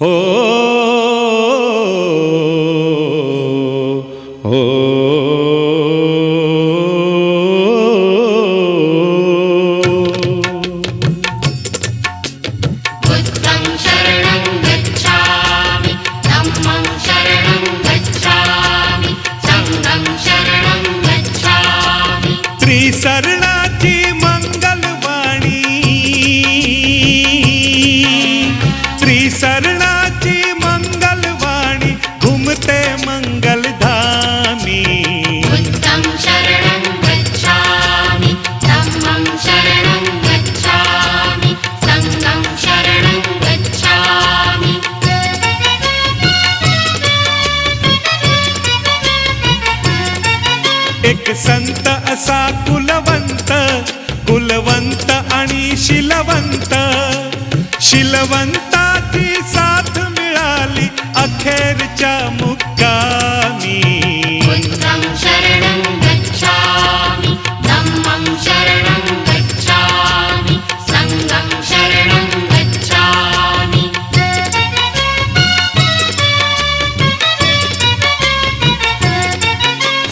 हो हो बुद्धं शरणं गच्छामि धम्मं शरणं गच्छामि संघं शरणं गच्छामि। त्रिसरणाची मंगलवाणी, त्रिसरणाची मंगलवाणी घुमते मंगलधामी। बुद्धं शरणं गच्छामि धम्मं शरणं गच्छामि संघं शरणं गच्छामि। एक संत असा कुलवंत, कुलवंत आणि शिलवंत, शिलवंताची साथ मिळाली अखेरच्या मुक्कामी। बुद्धं शरणं गच्छामि धम्मं शरणं गच्छामि संघं शरणं गच्छामि।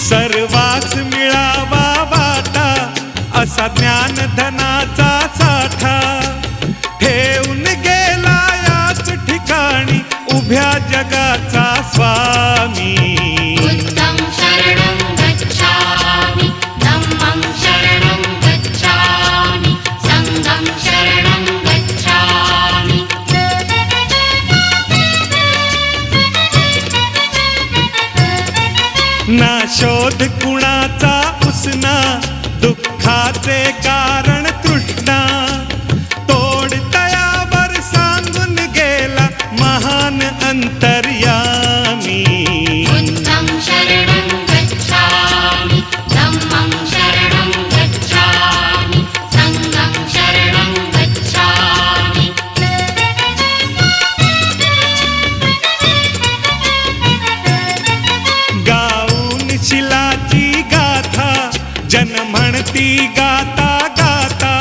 सर्वास मिळावा वाटा असा ज्ञानधनाचा साठा, ठेवून गेला याच ठिकाणी उभ्या जगाचा स्वामी। बुद्धं शरणं गच्छामि धम्मं शरणं गच्छामि संघं शरणं गच्छामि। ना शोध कुणाचा उसना, दुःखाचे कारण तृष्णा, तोड तयावर सांगून गेला महान अंतर्यामी। बुद्धं शरणं गच्छामि धम्मं शरणं गच्छामि संघं शरणं गच्छामि। गाऊन शिलाची गाथा जन म्हणती गाता गाता,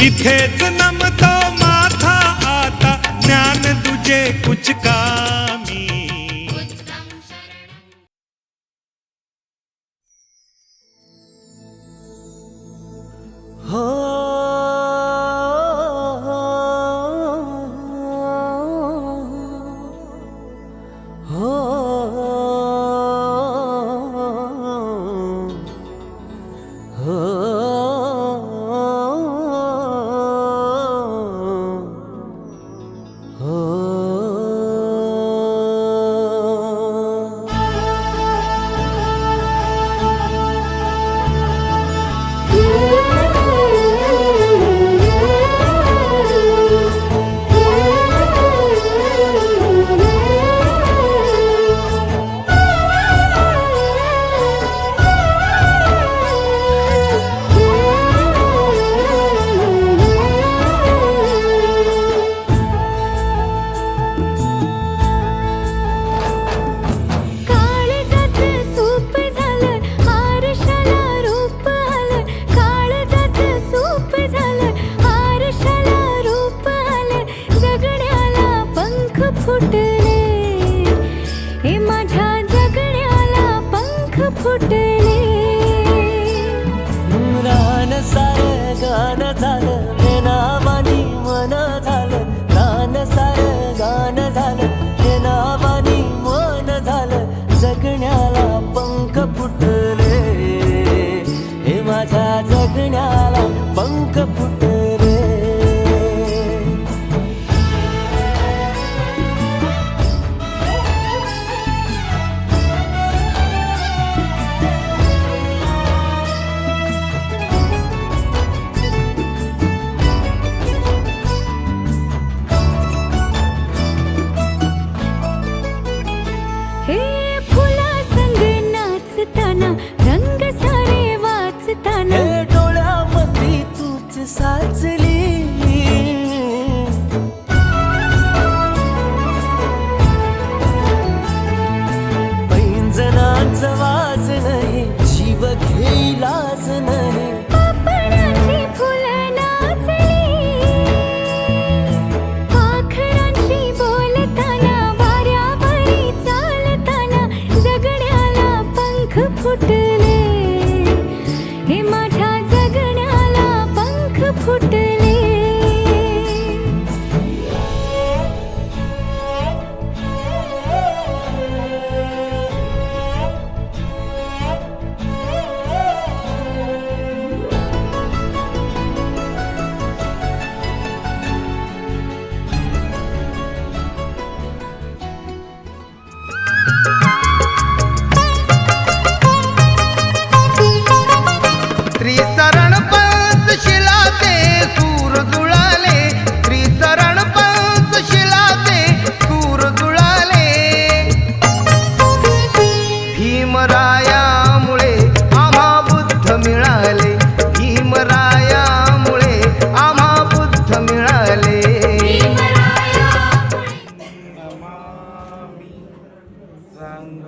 इथेच नमतो माथा आता ज्ञान तुझे कुछ कामी। बुद्धं शरणं हो हो हो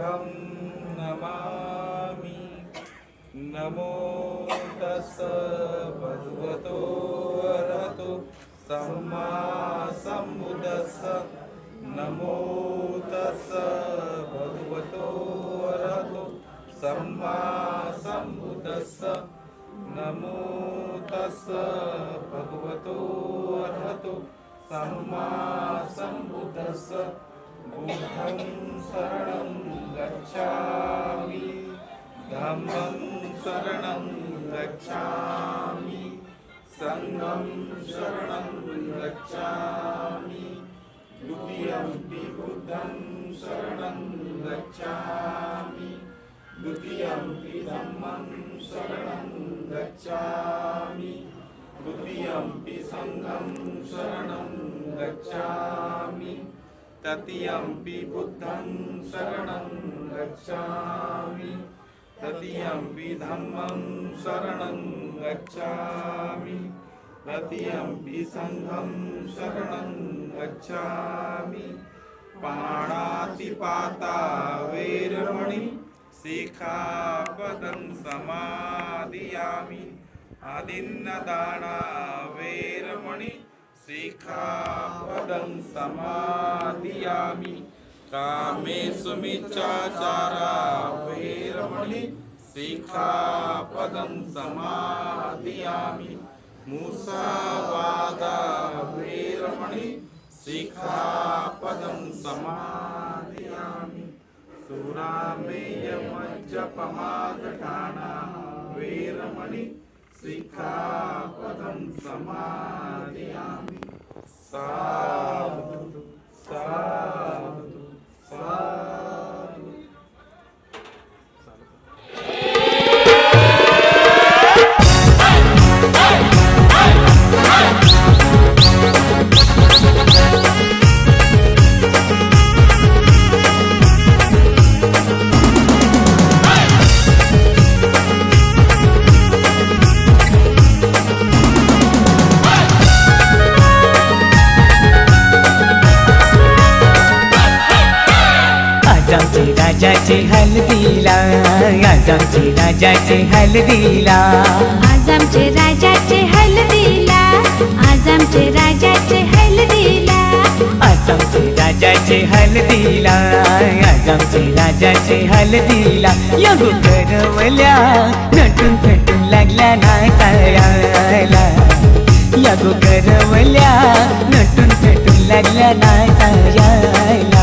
बुद्धं नमामि। नमो तस्स भगवतो अरहतो सम्मा सम्बुद्धस्स। नमो तस्स भगवतो अरहतो सम्मा सम्बुद्धस्स। नमो तस्स भगवतो अरहतो सम्मा सम्बुद्धस्स। बुद्धं शरणं गच्छामि, धम्मं शरणं गच्छामि, संघं शरणं गच्छामि, द्वितीयंपि बुद्धं शरणं गच्छामि, द्वितीयंपि धम्मं शरणं गच्छामि, द्वितीयंपि संघं शरणं गच्छामि, तृतीयंपि बुद्धं शरणं गच्छामि, तृतीयंपि धम्मं शरणं गच्छामि, तृतीयंपि संघं शरणं गच्छामि। पाणातिपाता वैरमणि सिक्खापदं समादियामि। आदिन्नदाना वैरमणि सिक्खापदं समादियामि। कामेषु मिच्छाचारा वैरमणि सिक्खापदं समादियामि। मुसावादा वैरमणि सिक्खापदं समादियामि। सुरामेयमज्जपमादठाना वैरमणि सिक्खापदं समादियामि। साधु साधु साधु। राजाचे हलदीला, आजमचे राजाचे हलदीला, आजमचे राजाचे हलदीला, आजमचे राजाचे हलदीला, आजमचे राजाचे हलदीला, आजमचे राजाचे हलदीला. यगो करवल्या नटून थटून लागल्या नाचायला, यगो करवल्या नटून थटून लागल्या नाचायला.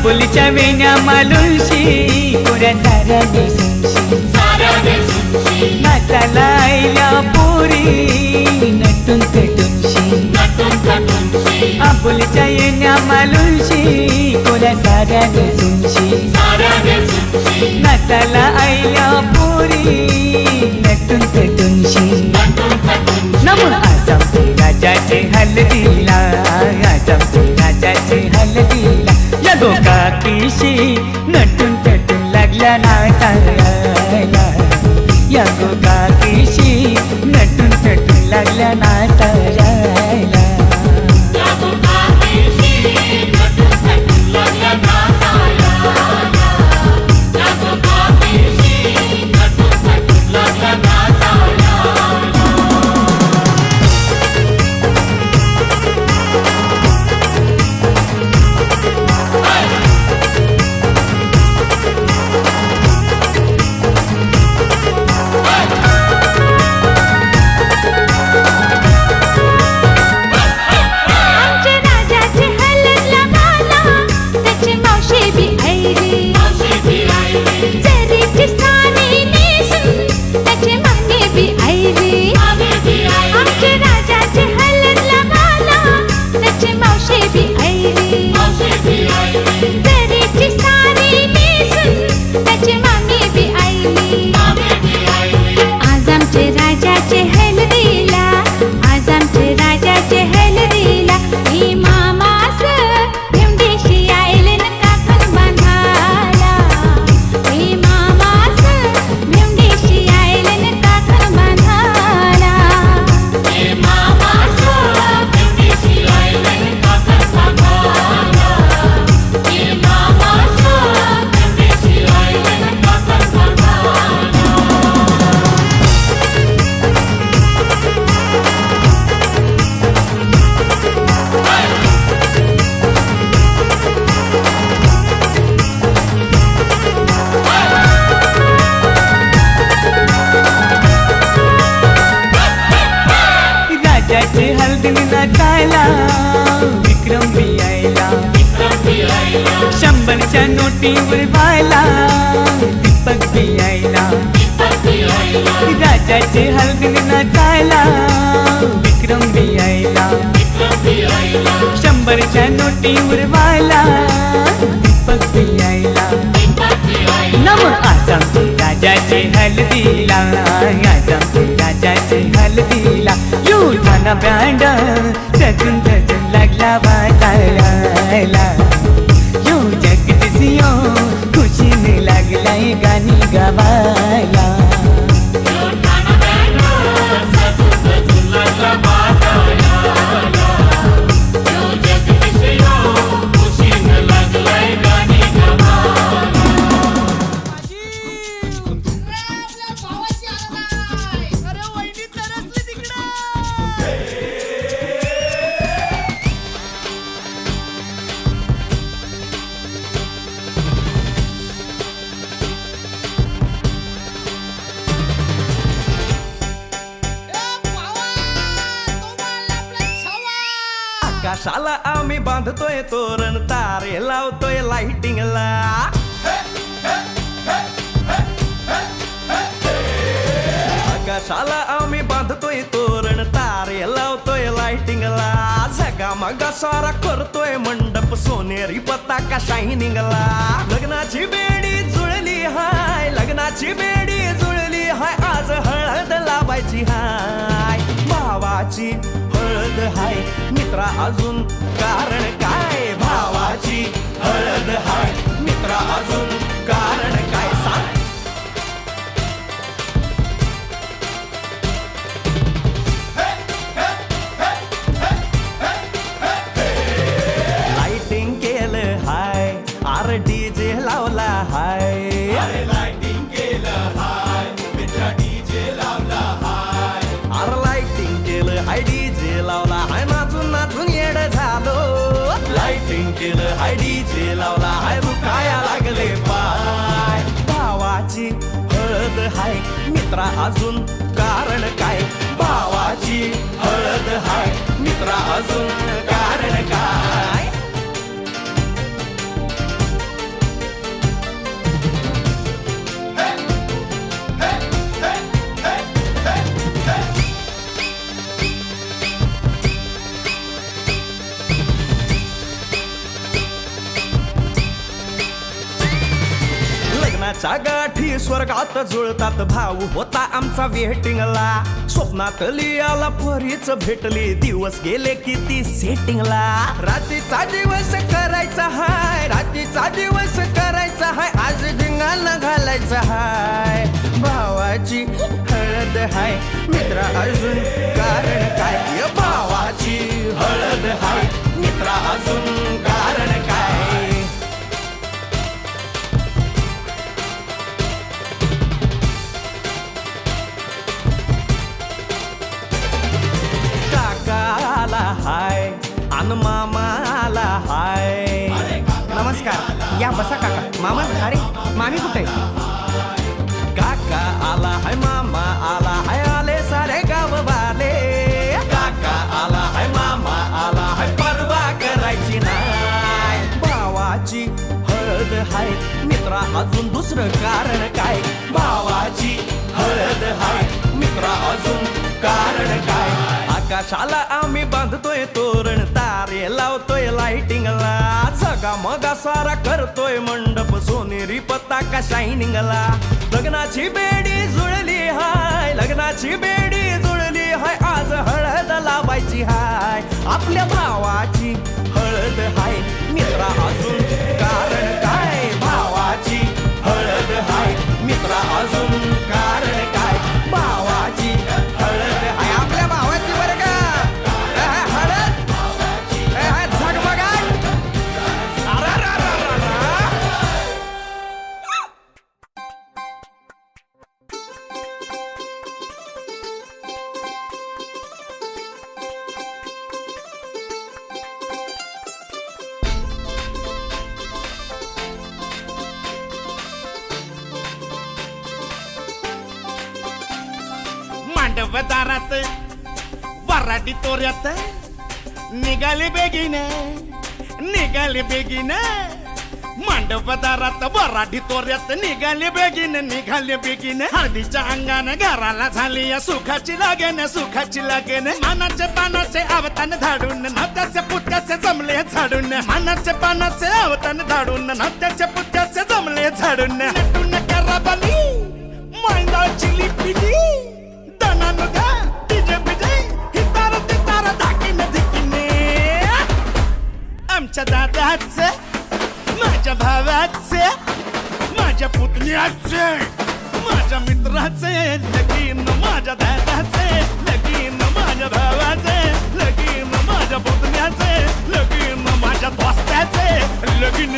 बोलीच्या वेण्या मालुशी पुऱ्या साऱ्या देशूनशी, नाचाला आईल्या पोरी नटून थटूनशी. आपुलीच्या येण्या मालुशी पुऱ्या साऱ्या देशूनशी, नाचाला आईल्या पोरी नटून थटूनशी. नमो आजमचे राजाचे हलदीला, आजमचे राजाचे हलदीला. यगो काकीशी नटून थटून लागल्या नाचायला, यगो काकीशी नटून थटून लागल्या नाचायला. शंभरच्या नोटीवर वाला दीपक बियायला राजाचे हलगीन नाचायला विक्रम बियायला शंभरच्या नोटीवर वाला दीपक बियायला नम आज आमचे राजाचे हलदीला आज आमचे राजाचे हलदीला युठाना बँड सजून सजून लागला वाजायला यो जगदीशियो खुशीने लागलाय गाणी गावायला आकाशाला आम्ही बांधतोय तोरण तारे लावतोय लाइटिंगला आकाशाला आम्ही बांधतोय तोरण तारे लावतोय लाइटिंगला झगामगा सारा करतोय मंडप सोनेरी पताका शायनिंगला लग्नाची बेडी जुळली हाय लग्नाची बेडी जुळली हाय आज हळद लावायची हाय भावाची हळद हाय मित्रा अजून कारण काय भावाची हळद हाय मित्रा अजून कारण काय सांग लाइटिंग केलं हाय आर डीजे लावला हाय लाइटिंग केलं हाय मित्रा डीजे लावला हाय आर लाइटिंग केलं हाय डीजे लावला हाय नाचून नाचून येड झालो लाइटिंग केलं हाय डीजे लावला हाय दुखाया लागले पाय भावाची हळद हाय मित्रा अजून कारण काय भावाची हळद हाय मित्रा अजून कारण काय लग्नाच्या गाठी स्वर्गात जुळतात भाऊ होता आमचा वेटिंगला स्वप्नात लियाला परीच भेटली दिवस गेले किती सेटिंगला रात्रीचा दिवस करायचा हाय रात्रीचा दिवस करायचा हाय आज धिंगाणा घालायचा हाय भावाची हळद हाय मित्रा अजून कारण काय भावाची हळद हाय मित्रा अजून कारण काय काकाला हाय अन मामाला हाय नमस्कार या बसा काका मामा अरे मामी कुठे काका आला हाय मामा आला हाय आले सारे गाव वाले काका आला हाय मामा आला हाय परवा करायची नाय भावाची हळद हाय मित्रा अजून दुसरं कारण काय भावाची हळद हाय मित्रा अजून कारण काय आकाशाला आम्ही बांधतोय तोरण तारे लावतोय लाइटिंगला सगा मगा सारा करतोय मंडप सोनेरी पताका शायनिंगला लग्नाची बेडी जुळली हाय लग्नाची बेडी जुळली हाय आज हळद लावायची हाय आपल्या भावाची हळद हाय मित्रा अजून कारण काय भावाची हळद हाय मित्रा अजून कारण काय भावाची हळद हाय आपल्या भावाची बरं का हळद झगमगाट मांडवदारात वराडी तोऱ्यात निघाली बेगीने मांडवदारात वराडी तोऱ्यात निघाले बेगीन हळदीच्या अंगाने घराला झाली या सुखाची लागेन मानाचे पानाचे अवतान धाडून नात्याचे पुत्याचे जमले झाडून मानाचे पानाचे अवतान धाडून नात्याचे पुत्याचे जमले झाडून नटून कराबली मांडाची लिपिली दनानु धा तिजे बिजे हितार तितार धाकीन धिकीने आमच्या दादाचे माझ्या भावाचे माझ्या पुतण्याचे माझ्या मित्राचे लगीन माझ्या दादाचे लगीन माझ्या भावाचे लगीन माझ्या पुतण्याचे लगीन माझ्या दोस्ताचे लगीन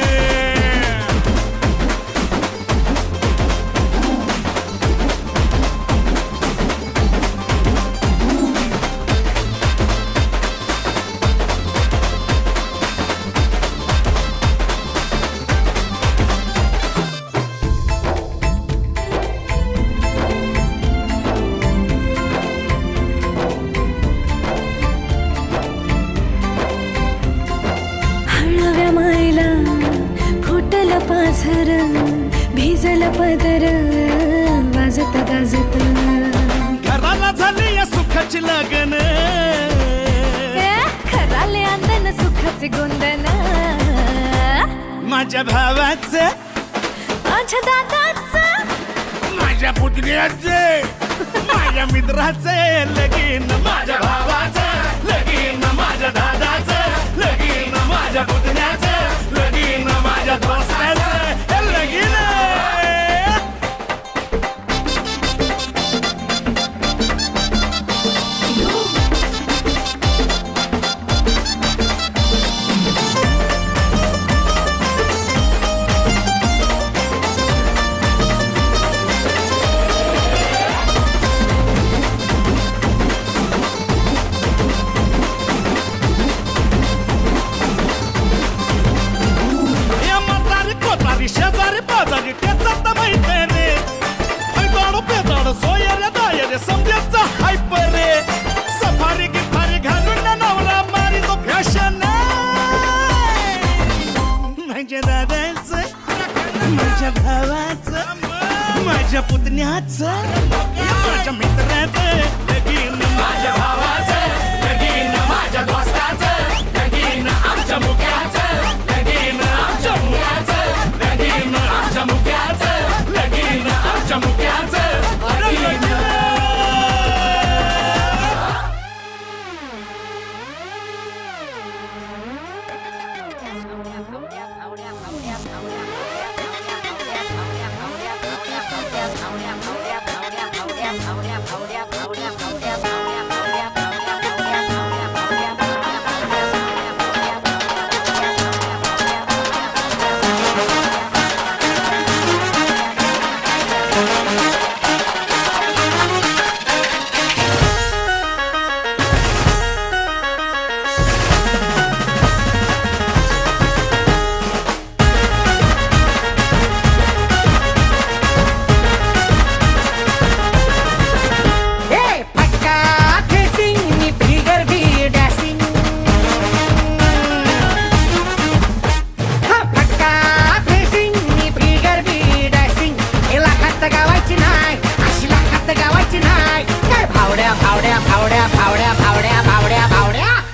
हळव्या मायला फुटल पाझर भिजल पदर वाजत गाजत घराला झाली या सुखाची लगन खराले अंदन सुखाचे गोंदन माझ्या भावाचे माझ्या दादाचं माझ्या पुतण्याचे माझ्या मित्राचे लगीन माझ्या भावाचे लगीन माझ्या दादाचे लगीन माझ्या पुतण्याचे लगीन माझ्या दोस्ताचे लगीन या म्हातारी कोतारी शेजारी पाजारी त्याचा माहिती रे दाडो पेदाडो सोयरे दायरे समजायचा हायप रे सफारी गिफारी घालून ना नवरा मारी तो फॅशन माझ्या दादाचं माझ्या भावाचं माझ्या पुतण्याचं माझ्या मित्राचं लगीन माझ्या भावाचं लगीन माझ्या दोस्ताचं लगीन आमच्या मुक्याचं लगीन आमच्या मुक्याचं लगीन आमच्या मुक्याचं लगीन आमच्या मुक्याचं लगीन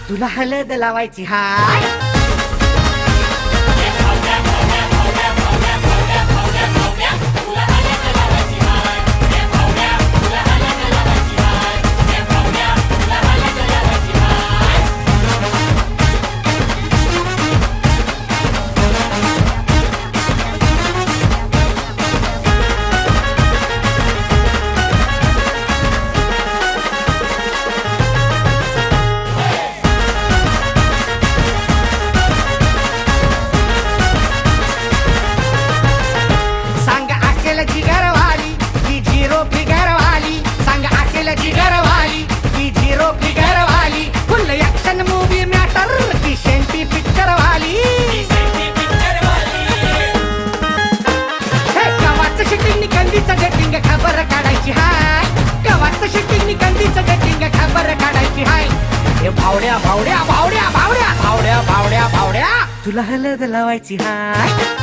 तुला हळद लावायची हाय तुला हलद लावायची हाय.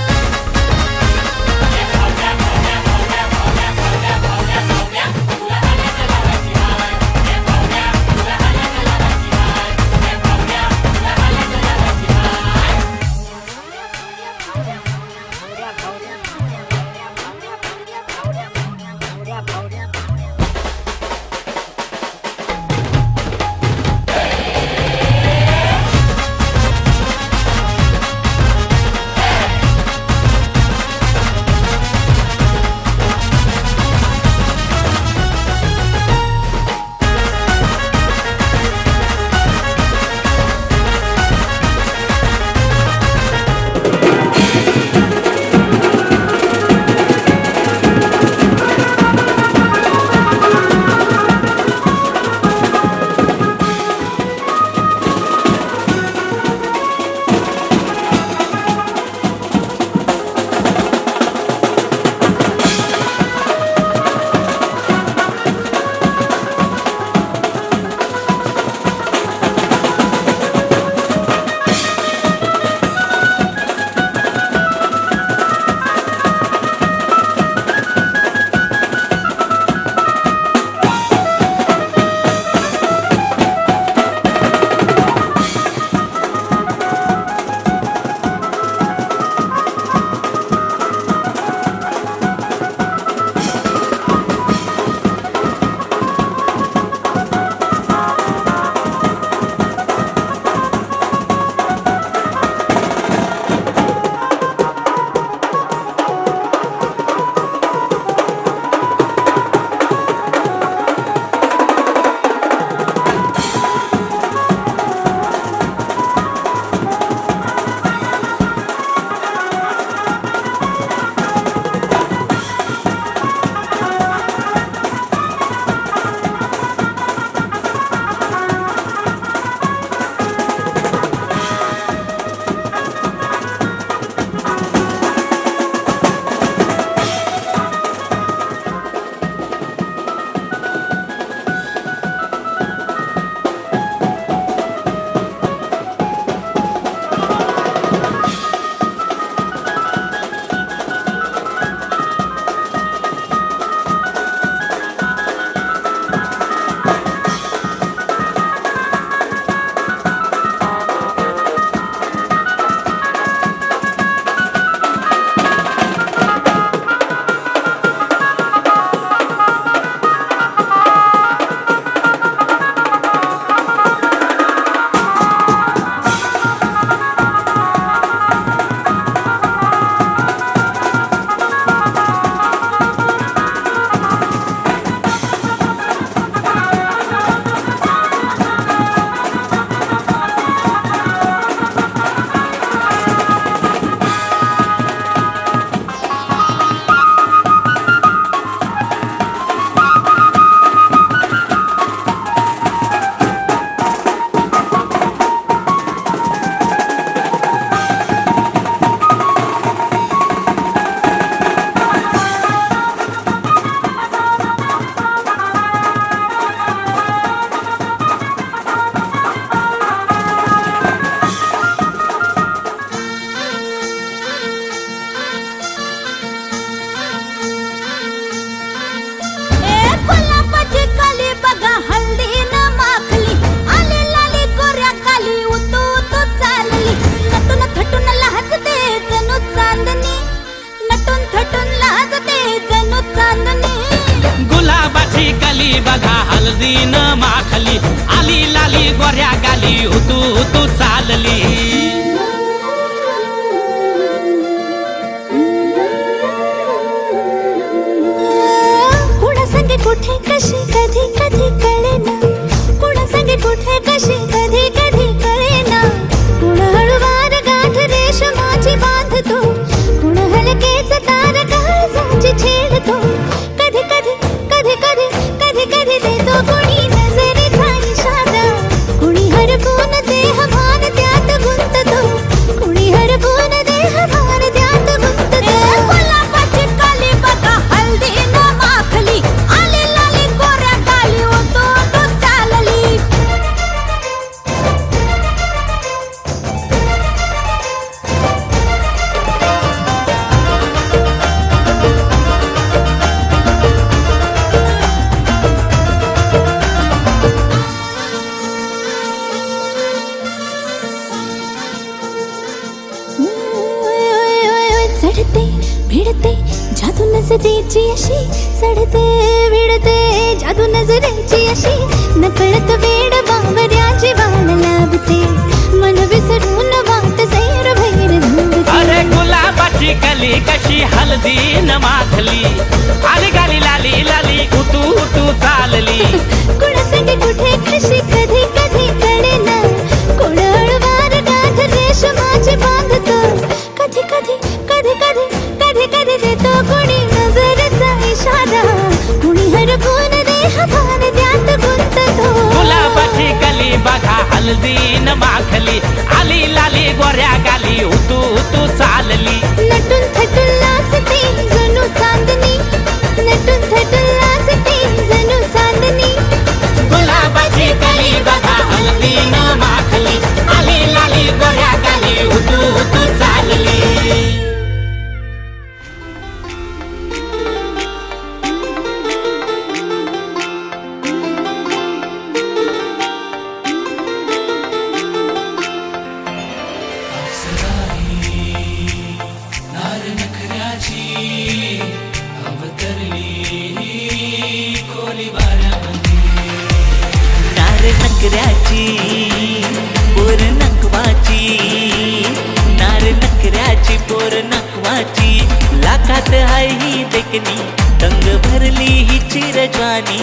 बघा हलदीन माखली आली लाली गोऱ्या गाली तू चालली कुणा संगे कुठे कशी कधी कधी कळेना कुणा संगे कुठे कशी कधी कधी कळेना कुण हळूवार गाठ रेशमाची बांधतो कुण हलकेच तार काळजाची छेडतो कधी कधी कधी कधी कधी कधी देतो कुणी नजरेचा इशारा कुणी हरपून देह भिडते जादू नजरेची अशी चढते भिडते जादू नजरेची अशी नकळत वेड बावऱ्याची वाण लाभते मन विसरून वाट सैर भैर धावते अरे गुलाबाची कली कशी हलदीन माखली आली गाली लाली लाली उतू उतू चालली कुणासंग कुठे कशी कधी कधी कळेना कोणळवार गाठ रेशमाची बांधतो कधी कधी कधी कधी कधी कधी देतो कोणी नजरेचा इशारा कुणी हरपून देह भान त्यात गुंततो गुलाबाची कली बघा हलदीन माखली आली लाली गोऱ्या गाली उतू उतू चालली नटून थटून लाजते जणू चांदणी नटून थटून लाजते जणू चांदणी गुलाबाची कली बघा हलदीन माखली आली लाली गोऱ्या गाली उतू उतू चालली नार नकऱ्याची पोर नकवाची नार नकऱ्याची पोर नकवाची लाखात हाय ही देखणी तंग भरली ही चिरजवानी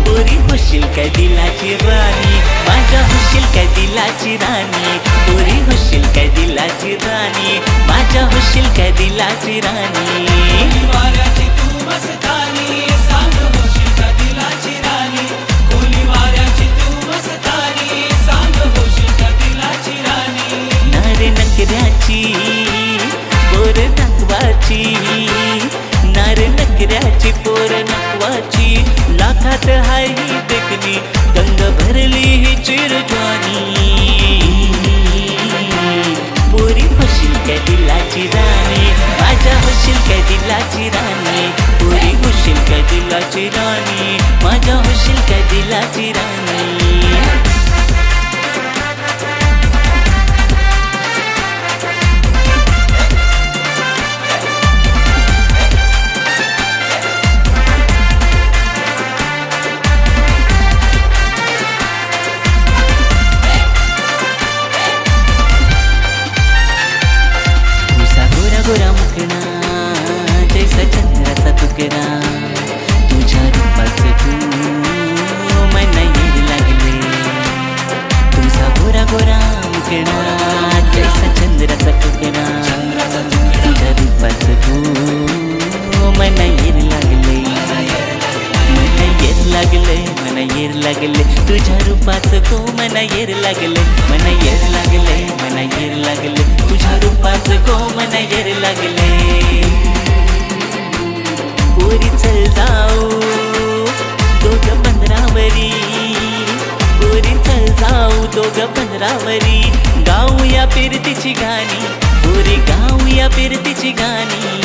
पोरी होशील काय दिलाची राणी माझ्या होशील काय दिलाची राणी पोरी होशील काय दिलाची राणी माझ्या होशील काय दिलाची राणी नार नकऱ्याची पोर नकवाची नार नकऱ्याची पोर नकवाची लाखात हाय ही देखणी गंग भरली ही चिरजवानी पोरी होशील काय दिलाची राणी माझ्या होशील काय दिलाची राणी पोरी होशील काय दिलाची राणी माझ्या होशील काय दिलाची राणी तुझा गोरा गोरा मुखडा जैसा चंद्राचा तुकडा तुझ्या रूपाचे तू मना येऊ लागले तुझा गोरा गोरा मुखडा जैसा चंद्राचा तुकडा तुझ्या रूपाचे तू मना येऊ लागले मना येर लागले मना येर लागले तुझ्या रूपाचं गो मना येर लागले मना येर लागले मना येर लागले तुझ्या रूपाचं गो मना येर लागले पोरी चल जाऊ दोघं पंधरावरी पोरी चल जाऊ दोघं पंधरावरी गाऊया फिरतीची गाणी पोरी गाऊया फिरतीची गाणी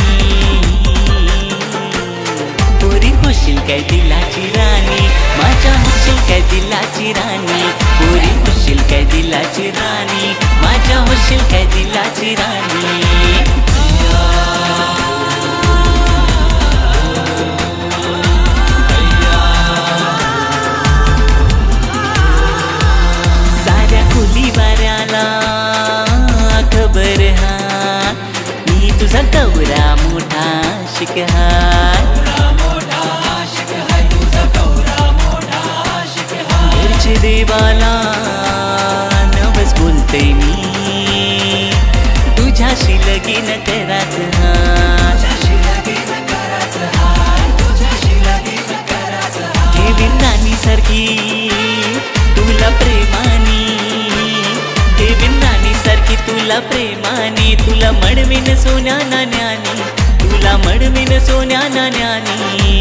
पोरी होशील काय दिलाची राणी माझ्या होशील काय दिलाची राणी पोरी होशील काय दिलाची राणी माझ्या होशील काय दिलाची राणी साऱ्या खोली वाऱ्याला खबर हा मी तुझा गौरा मोठा शिकहार घरचे देवाला नवस बोलते मी तुझ्याशी लगीन कराच ठेवीन राणी सारखी तुला प्रेमानी ठेवीन राणी सारखी तुला प्रेमानी तुला मडवीन सोन्या नाण्यानी तुला मडवीन सोन्या नाण्यानी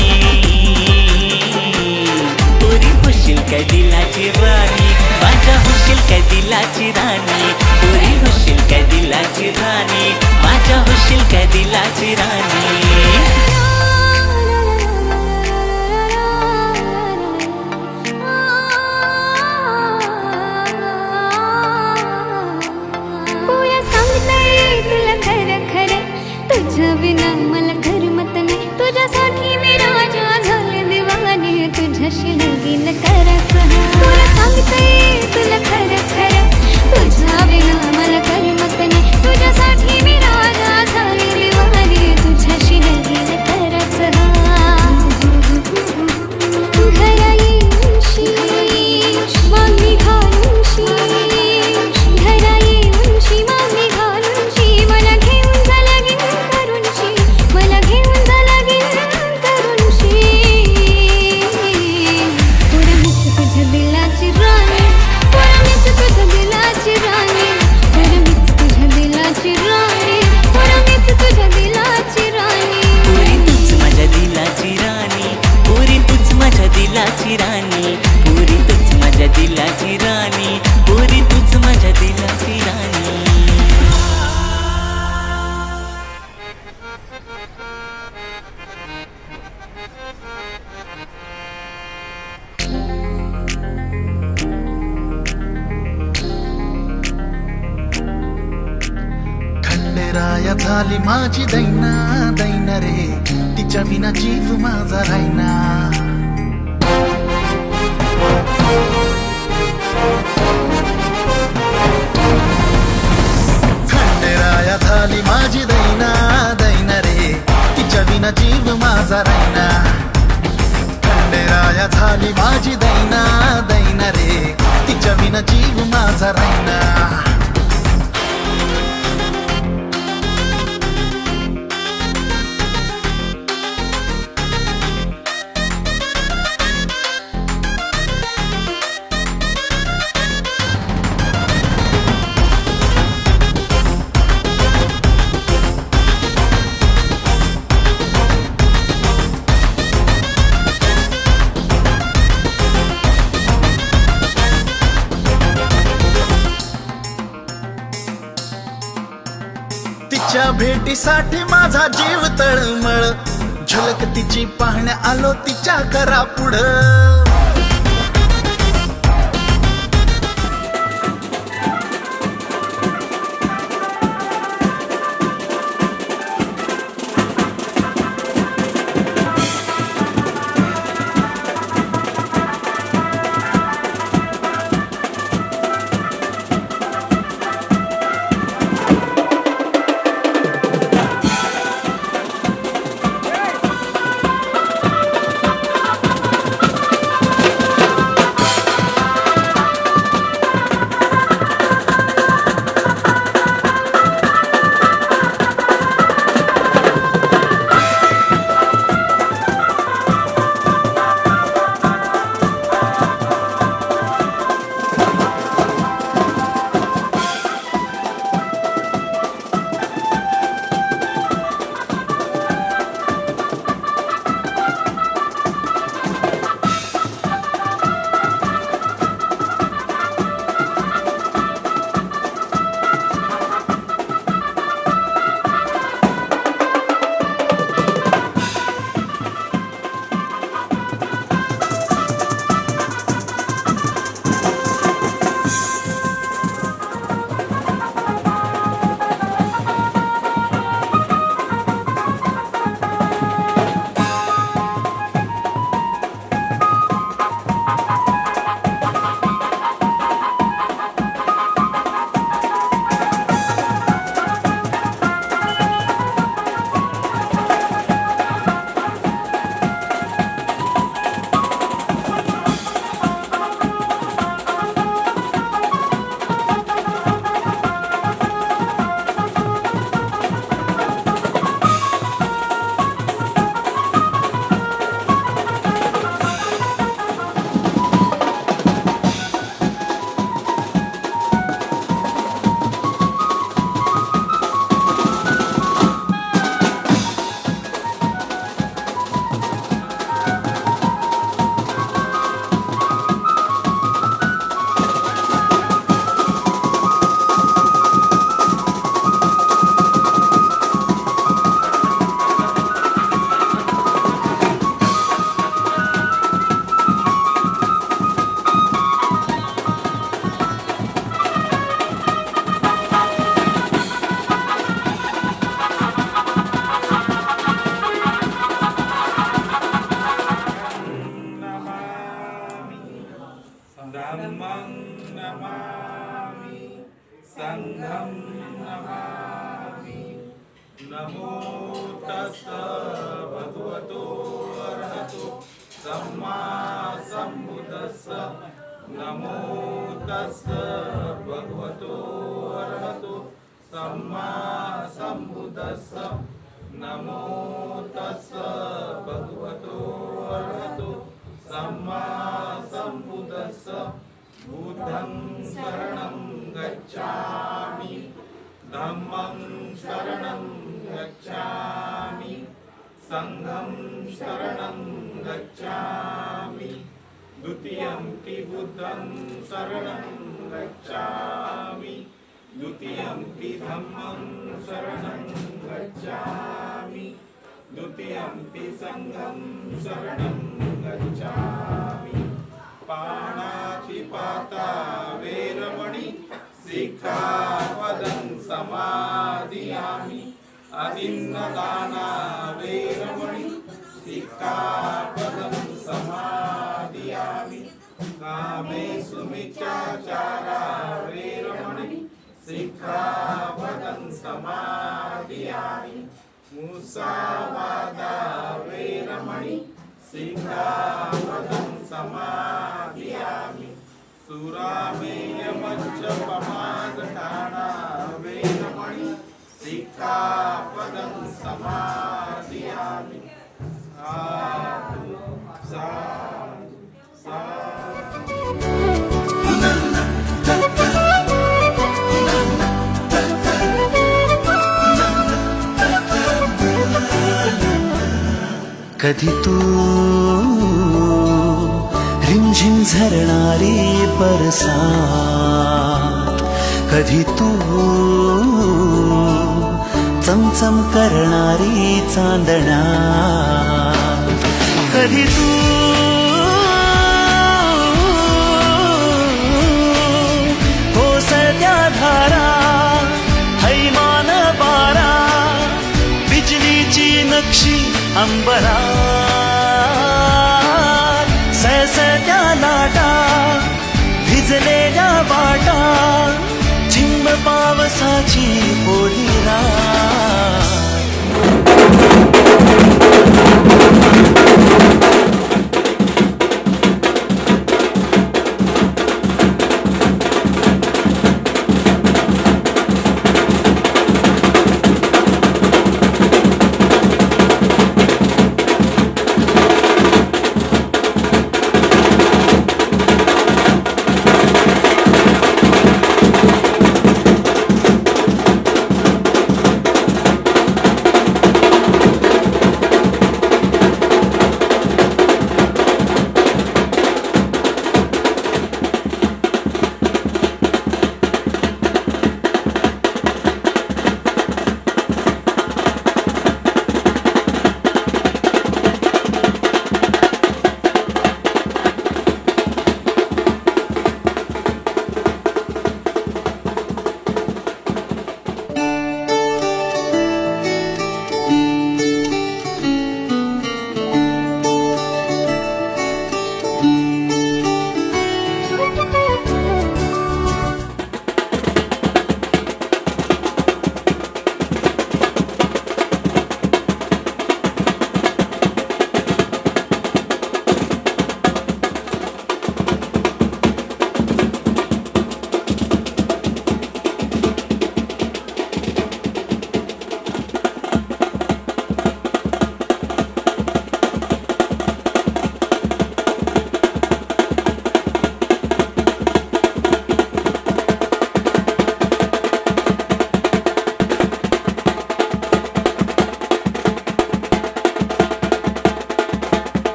पोरी होशील काय दिलाची राणी माझ्या होशील काय दिलाची राणी पोरी होशील काय दिलाची राणी माझ्या होशील काय दिलाची राणी पोया सांगताय तुला खंडेराया झाली माझी दैना दैन रे, तिच्या विना जीव माझा रायना. खंडेराया झाली माझी दैना दैन रे, तिच्या विना जीव माझा रायना. खंडेराया झाली माझी दैना दैन रे, तिच्या विना जीव माझा रायना. तिच्या भेटीसाठी माझा जीव तळमळ, झलक तिची पाहण्या आलो तिच्या करा पुढं. धम्मं नमामि संघं नमामि. नमो तस्स भगवतो अरहतो सम्मा सम्बुद्धस्स. नमो तस्स भगवतो अरहतो सम्मा सम्बुद्धस्स. नमो तस्स भगवतो अरहतो सम्मा सम्बुद्धस्स. बुद्धं शरणं गच्छामि, धम्मं शरणं गच्छामि, संघं शरणं गच्छामि. द्वितीयंपि बुद्धं शरणं गच्छामि, द्वितीयंपि धम्मं शरणं गच्छामि, द्वितीयंपि संघं शरणं गच्छामि. पाणातिपाता वेरमणि सिक्खापदं समादियामि. अन्नदाना वेरमणि सिक्खापदं समादियामि कामेषु मिथ्याचारा वेरमणि सिक्खापदं समादियामि मुसावादा वेरमणि सिक्खापदं समादियामि सुरामेयमज्जपमादठाना वेरमणि सिक्खापदं समादियामि साधु साधु साधु कधी तू रिमझिम झरणारी बरसात, कधी तू चमचम करणारी चांदणा, कधी तू कोसळत्या धारा हैमान बारा, बिजलीची नक्षी अंबरा, सळसळत्या लाटा भिजलेल्या वाटा, चिंब पावसाची ओली रात.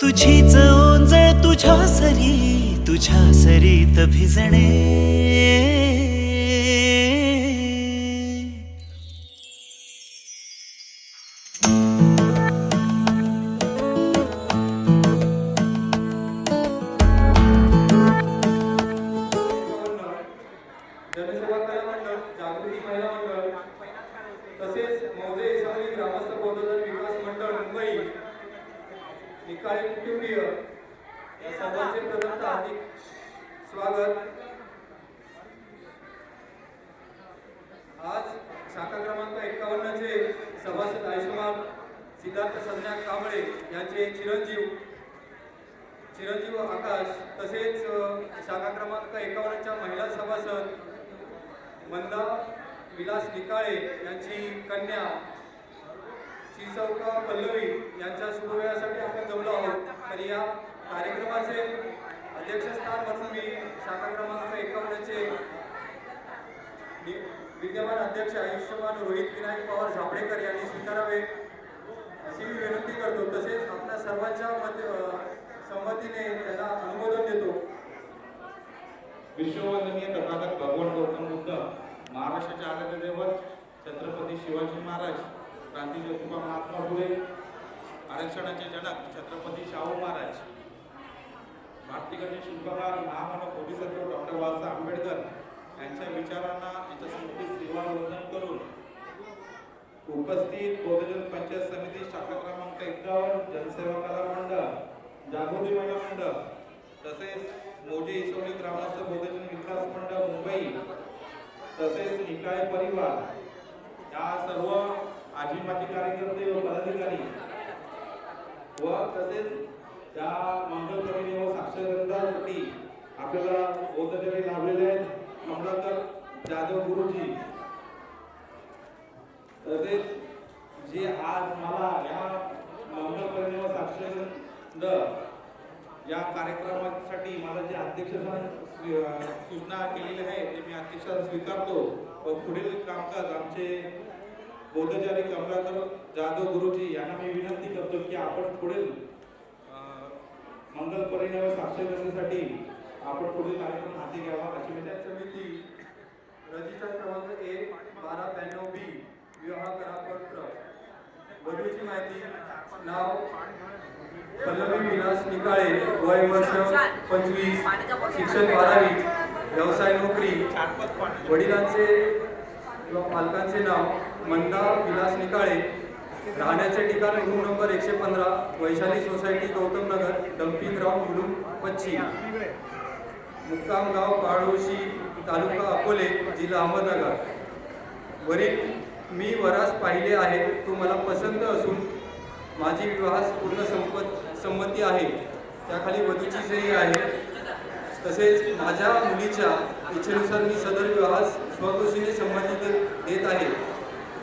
तुझीच ओंजळ तुझ्या सरीत भिजणे, जनसेवा कला मंडळ, जागृती महिला मंडळ तसेच मौजे इसावली ग्रामस्थ बौद्धधन विकास मंडळ मुंबई, निकाळे कुटुंबीय या सर्वांचे प्रथम हार्दिक स्वागत. आज शाखा क्रमांक 51 चे सभासद आयुष्मान सिद्धार्थ संज्ञा कांबळे यांचे चिरंजीव आकाश, तसेच शाखा क्रमांक 51 च्या महिला सभासद मंदा विलास निकाळे यांची कन्या श्रीचौका पल्लवी यांच्या शुभविवाहासाठी आपण जमलो आहोत. तर या कार्यक्रमाचे अध्यक्षस्थान म्हणून मी शाखा क्रमांक 51चे विद्यमान अध्यक्ष आयुष्यमान रोहित विनायक पवार झापडेकर यांनी स्वीकारावे अशी मी विनंती करतो. तसेच आपल्या सर्वांच्या संमतीने त्यांना अनुमोदन देतो. विश्ववंदनीय तथागत भगवान गौतम बुद्ध, महाराष्ट्राचे आराध्य दैवत छत्रपती शिवाजी महाराज, क्रांतीज्योतिबा महात्मा फुले, आरक्षणाचे जनक छत्रपती शाहू महाराज, भारतीय शिल्पकार महामानव बोधिसत्व डॉक्टर बाबासाहेब आंबेडकर यांच्या विचारांना यांच्या स्मृतीस सेवावंदन करून उपस्थित बौद्धजन पंचायत समिती शाखा क्रमांक 51, जनसेवा कला मंडळ, जागृती महिला मंडळ, तसेच मोजे इसवली ग्रामस्थ बौद्धजन विकास मंडळ मुंबई, तसेच निकाय परिवार या सर्व आजी माजी कार्यकर्ते व पदाधिकारी व तसेच त्या मंगल प्रवीण व साक्षरतांसाठी आपल्याला बौद्धजनी लाभलेले आहेत कमलाकर जाधव गुरुजी, तसेच जे आज मला या मंगल प्रवीण व साक्षरता या कार्यक्रमासाठी मला जे अध्यक्षस्थान सूचना केलेली आहे ते मी अध्यक्षस्थान स्वीकारतो व पुढील कामकाज आमचे बौद्धचारी कमलाकर जाधव गुरुजी यांना मी विनंती करतो की आपण पुढील मंगल परिणाम साक्षरतेसाठी आपण पुढील कार्यक्रम हाती घ्यावा अशी पंचायत समिती रजिस्टर क्रमांक 1292B विवाह करारपत्र. वधूची माहिती. नाव पल्लवी विलास निकाळे, वय वर्ष 25, शिक्षण 12वी, व्यवसाय नोकरी. वडिलांचे किंवा पालकांचे नाव मंदा विलास निकाळे, राहण्याचे ठिकाण room number 115, Vaishali society, Gautam Nagar, dumping ground, Mulund पश्चिम, मुक्काम गाव पाळोशी, तालुका अकोले, जिल्हा अहमदनगर. वरील मी वरास पाहिले आहे, तो मला पसंत असून माझी विवाहास पूर्ण संमती आहे. त्याखाली वधूची सही आहे. तसेच माझ्या मुलीच्या इच्छेनुसार मी सदर विवाहास स्वखुशीने संमती देत आहे.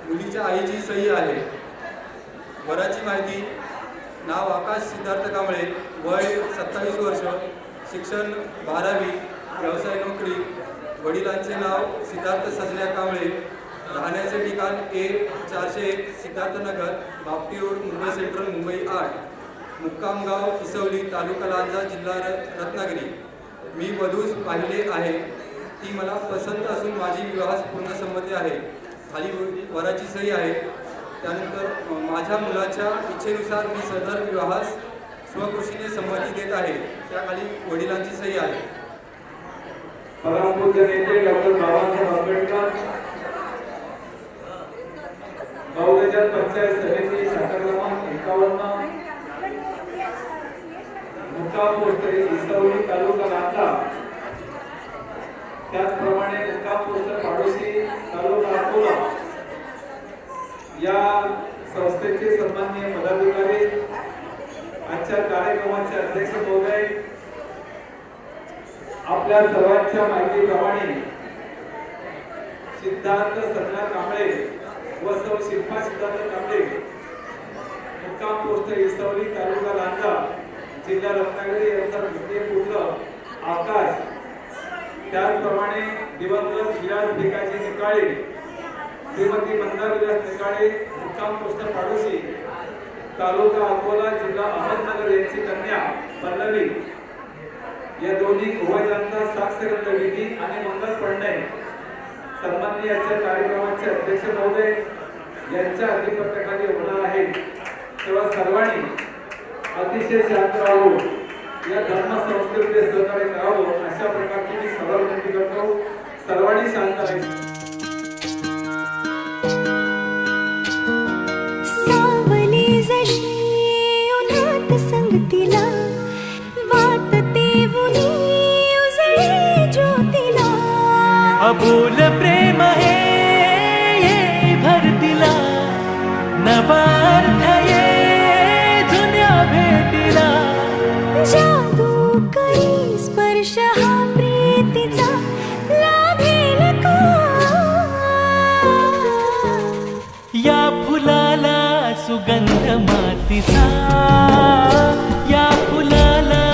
मुलीच्या आईची सही आहे. वराची माहिती. नाव आकाश सिद्धार्थ कांबळे, वय 27 वर्ष, शिक्षण 12वी, व्यवसाय नोकरी. वडिलांचे नाव सिद्धार्थ सजन्या कांबळे, राहण्याचे ठिकाण A401 Siddharthnagar, Bapti road, Mumbai Central, Mumbai 8, मुक्काम गाव इसवली, तालुका लांजा, जिल्हा रत्नागिरी. मी वधूस पाहिले आहे, ती मला पसंत असून माझी विवाहास पूर्ण संमती आहे. खाली वराची सही आहे. त्यानंतर माझ्या मुलाच्या इच्छेनुसार मी सदर विवाहास स्वखुशीने संमती देत आहे. त्याखाली वडिलांची सही आहे. परमपूज्य नेते डॉक्टर बाबासाहेब आंबेडकर, बौद्धजन पंचायत समिती शाखा क्रमांक 51, मुक्काम पोस्ट इसवली, तालुका लांजा. त्याचप्रमाणे मुक्काम पोस्ट पाडोशी, तालुका अकोला या संस्थेचे सन्माननीय पदाधिकारी, आजच्या कार्यक्रमाचे अध्यक्ष महोदय, आपल्या सर्वांच्या माहितीप्रमाणे सिद्धार्थ सजना कांबळे व सौ शिल्पा सिद्धार्थ कांबळे, मुक्काम पोस्ट इसवली, तालुका लांजा, जिल्हा रत्नागिरी यांचा द्वितीय पुत्र आकाश. त्याचप्रमाणे दिवंगत विलास भिकाजी निकाळे, श्रीमती मंदा विलास निकाळे, मुक्काम पोस्ट पाडोशी, तालुका अकोला, जिल्हा अहमदनगर यांची कन्या पल्लवी. या दोन्ही उभयजनांचा साक्षरता विधी आणि मंगल पडणे सन्माननीय आजच्या कार्यक्रमाचे अध्यक्ष महोदय यांच्या अधिपत्याखाली होणार आहे. तेव्हा सर्वांनी अतिशय शांत राहून या धर्म संस्कृतीचे सहकार्य करावं अशा प्रकारची मी सर्व विनंती करतो. सर्वांनी शांत राहायचं. सावली जशी उन्हात संगतीला, वाटते उनी उजळे ज्योतीला. अबोल प्रेम हे ये भरतीला, नवा अर्थ ये जुन्या भेटीला. जादू करी स्पर्श हा प्रीतीचा, लाभेल का या फुलाला सुगंध मातीचा, या फुलाला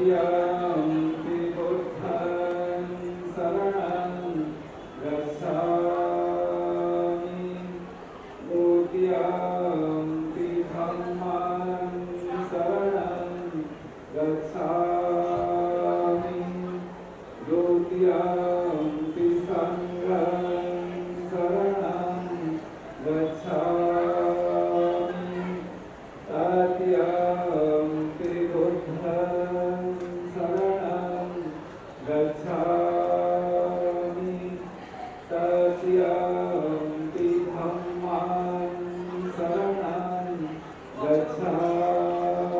द्वितीयम्पि बुद्धं शरणं गच्छामि तृतीयम्पि धम्मं शरणं गच्छामि द्वितीयम्पि संघं शरणं गच्छामि तृतीयम्पि बुद्धं शरणं गच्छामि तृतीयम्पि धम्मं शरणं गच्छामि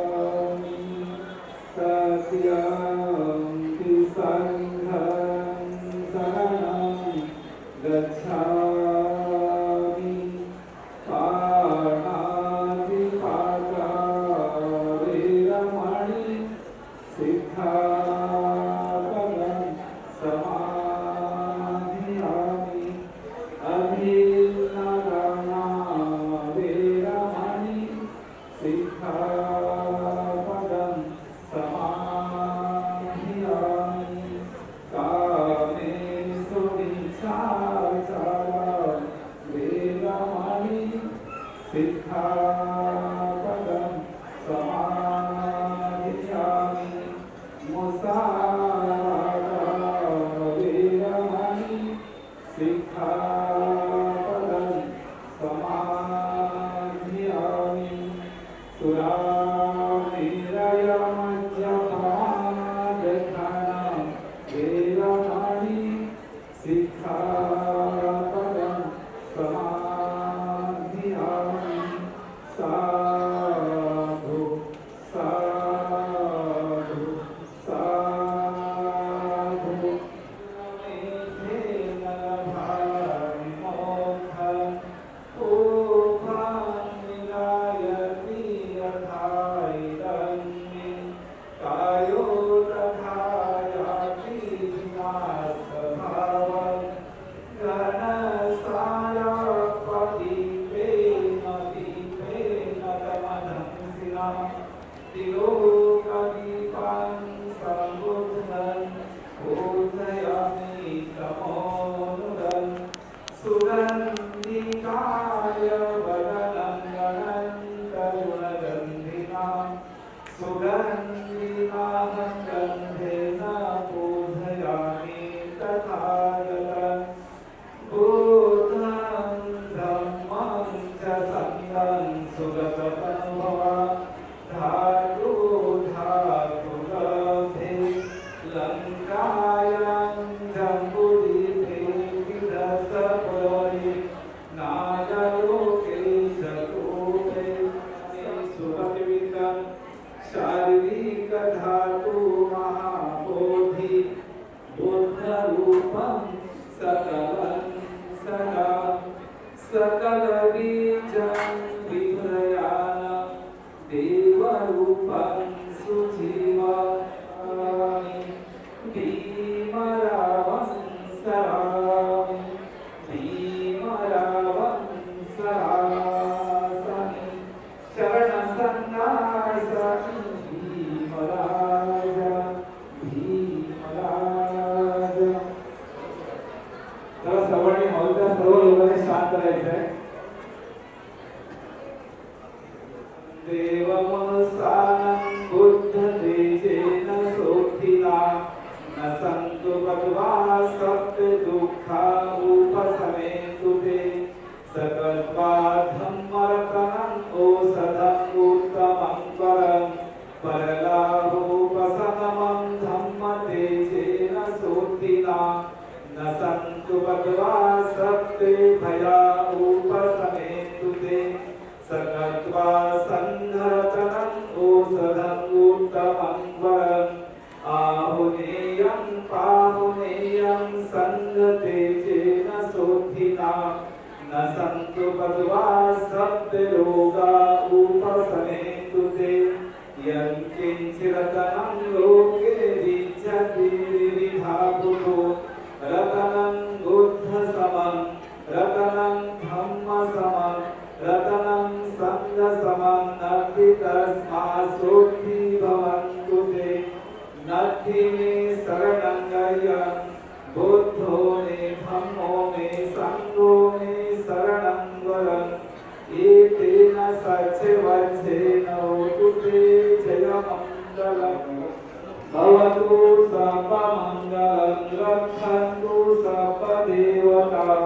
तृतीयम्पि संघं शरणं गच्छामि पाणातिपाता वेरमणि सिक्खापदं समाधियामि अभिन्नदाना वेरमणि सिक्खापदं समाधियामि कामेषु मिच्छाचारं वेरमणि सिक्खापदं समाधियामि मुसावादा वेरमणि सिक्खापदं समाधियामि सुरामेरयमद्यपानदखानं वेरमणि सिक्खापदं समाधियामि साधु साधु साधु मेघेन लभामि मोक्षं ऊर्ध्वं विलायति यथाैरण्ये कायो तथायाति विनाशभावं घनसायपदीपेन दीपेन दमनंसिना तिलोकदीपं सम्बुद्धं पूजयामि तमोनुदं सुगन्धिकाय वदनं गणन्तरुणगन्धिना सुगन्धिनाहं गन्धेन पूजयामि तथागतं बुद्धं धम्मं च सङ्गं सुगतमनुभवा धातु धातु लब्धे लङ्कायां जम्बुदीपे विदसपुरे नागलोके चतुर्थे सुखविदं शारीरिकधातु महाबोधि बुद्धरूपं सकलं सदा सकलबीजं विप्रयाणं देवरूपं सुजीवामि भीमरावं सरामि भीमरावं सरासनि शरणसन्न्यासनि भीमराज भीमराज. तर सर्वांनी मौजूदा सर्व लोकांनी शांत राहायचंय. देवमनुसानं बुद्ध तेजेन सोत्थिना न सन्तु पद्वा सप्त दुःखा उपशमेतु ते सकल्पा धम्मरतनं ओषधं उत्तमं परं परलाभोपशमनं धम्म तेजेन सोत्थिना न सन्तु पद्वा सप्ते भया उपशमेतु ते सकत्वा संघरतनं ओषधं उत्तमं वरं आहुनेयं पाहुनेयं संघतेजेन सोत्थिना न सन्तु पद्वा सप्तरोगा उपशमेतु ते यं किञ्चिरतनं लोके विद्यते विविधाभूतो रतनं बुद्धसमं रतनं धम्मसमं रतनं संघसमं नपि तस्मात् सोत्थि भवन्तु ते बुद्धि में शरणं गय्यं बुद्धो मे धम्मो मे संघो मे शरणं वरम् एतेन सच्चवचेन होतु ते जयमङ्गलम् भवतु सर्वमङ्गलं रक्षन्तु सर्वदेवतां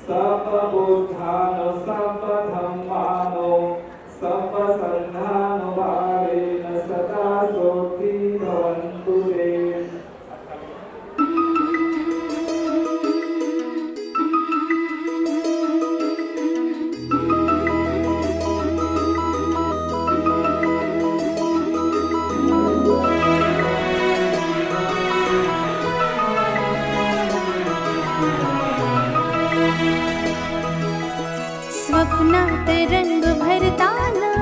सर्वबुद्धान् सर्वधर्मान् सर्वसन्धानुभावेन सदा सोऽपि भवन्तु ते स्वप्नात रंग भरताना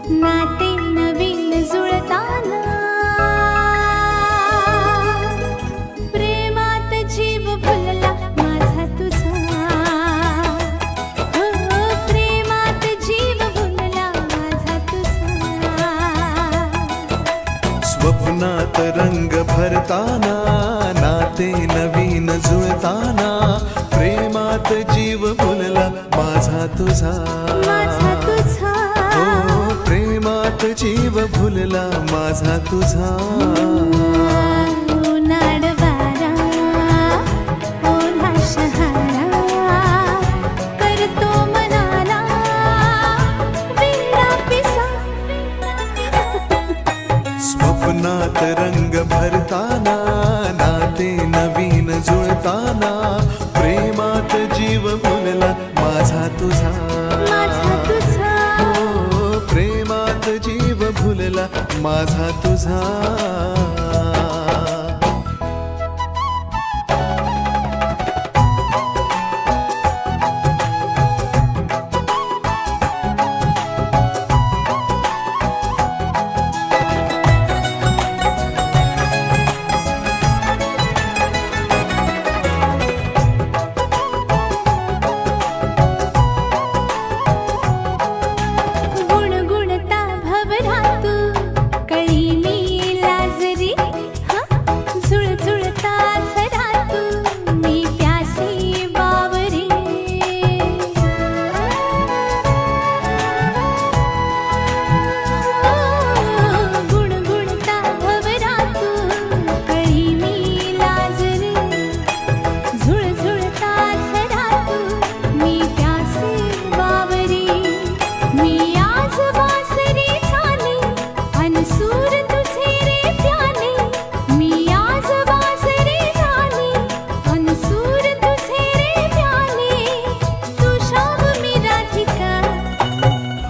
नाते नवीन जुळताना प्रेमात जीव भुलला माझा तुझा हो प्रेमात जीव भुलला माझा तुझा स्वप्नात रंग भरताना नाते नवीन जुळताना प्रेमात जीव फुलला माझा तुझा माझा तुझा हो प्रेमात जीव फुलला माझा तुझा नाडवारा ओला शहारा करतो मनाला वेडा पिसा स्वप्नात रंग भरताना नाते नवीन जुळताना प्रेमात जीव फुलला माझा तुझा माझा तुझा हो प्रेमात जीव फुलला माझा तुझा गुणगुणता भवरातू कळी मी लाजरी झुळझुळता झरातू मी प्यासी बावरी गुणगुणता भवरातू कळी मी लाजरी झुळझुळता झरातू मी प्यासी बावरी मी आज वासरी झाली अनसूर तुझे रे प्याले मी आज वासरी झाली अनसूर तुझे रे प्याले तू शाम मी राधिका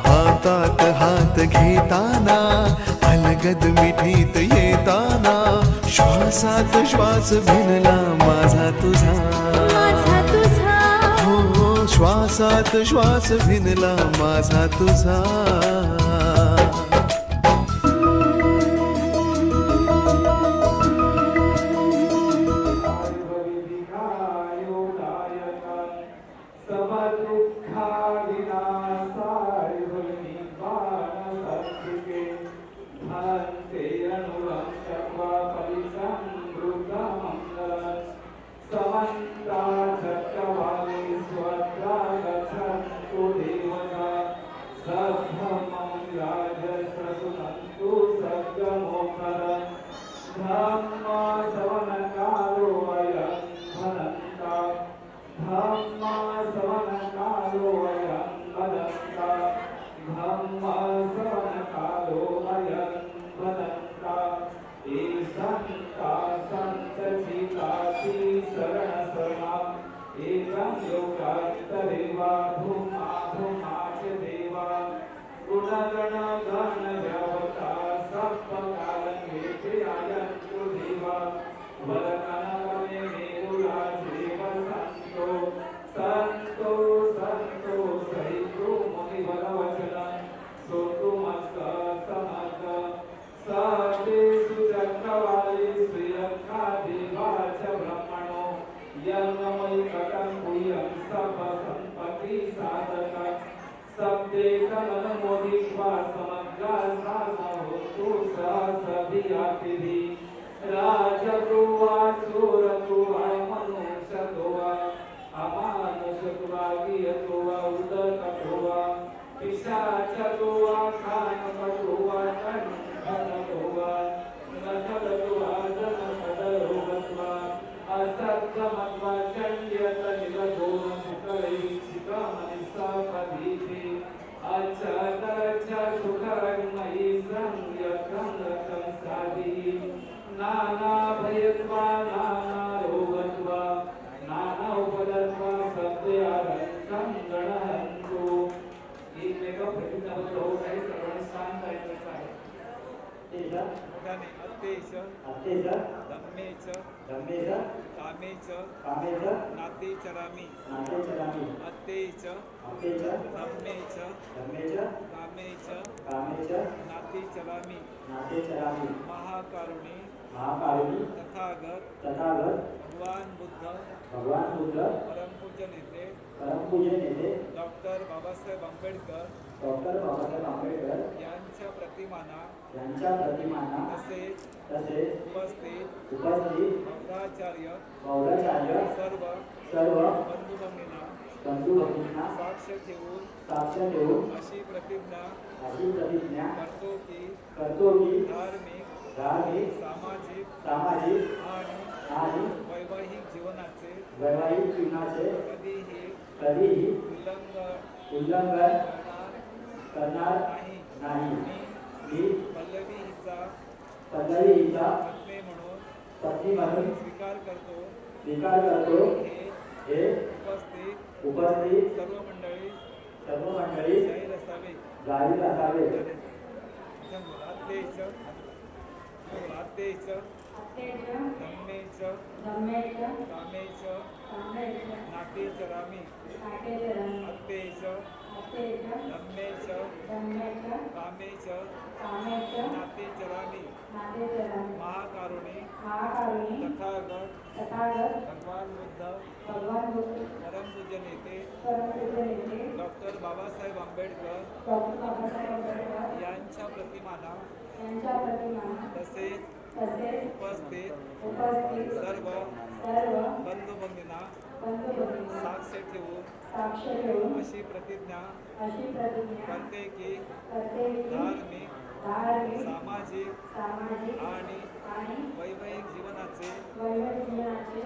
हातात हात घेताना अलगद मिठीत येताना श्वासात श्वास भिनला माझा तुझा माझा तुझा हो श्वासात श्वास भिनला माझा तुझा सब देख मन मोदी समग्र साधना हो तू मातिरी राजगोवा चोरगोवा मनुष्यगोवा अमानुषगोवा गियगोवा उदकगोवा पिशाचगोवा खानगोवा कंठनगोवा नखलगोवा जनपदरोगत्वा असक्तमत्वा चण्ड्यतनिलगोम मुकलै शिकामनिसापदीति अच्छादरच्छा सुखरङ्मयी संयक्रं साधी नाना भयत्वा नाना रोगत्वा नाना उपदत्वा सद्यारंकं गणहन्तु एकमेव प्रतिज्ञाबद्ध होत आहे सर्वांनी शांत ऐकायचं आहे अत्तेच धम्मेच कामेच नातेचरामि अत्तेच धम्मेच कामेच नातेचरामि महाकारुणी तथागत भगवान बुद्ध परमपूज्य नेते डॉक्टर बाबासाहेब आंबेडकर यांच्या प्रतिमाना तसेच उपस्थित पौराचार्य सर्व बंधूभगिनींना साक्ष ठेवून अशी प्रतिज्ञा करतो की धार्मिक सामाजिक आणि वैवाहिक जीवनाचे कधीही उल्लंघन करणार नाही. मी पल्लवी हिचा पत्नी म्हणून स्वीकार करतो. हे उपस्थित सर्व मंडळी जाहीर असावे. अत्तेच धम्मेच कामेच नातेचरामि अत्तेच धम्मेच कामेच नातेचरामि महाकारुणी तथागत भगवान बुद्ध परमपूज्य नेते डॉक्टर बाबासाहेब आंबेडकर यांच्या प्रतिमाना तसेच उपस्थित सर्व बंधूभगिनींना साक्ष ठेवून अशी प्रतिज्ञा करते की धार्मिक सामाजिक आणि वैवाहिक जीवनाचे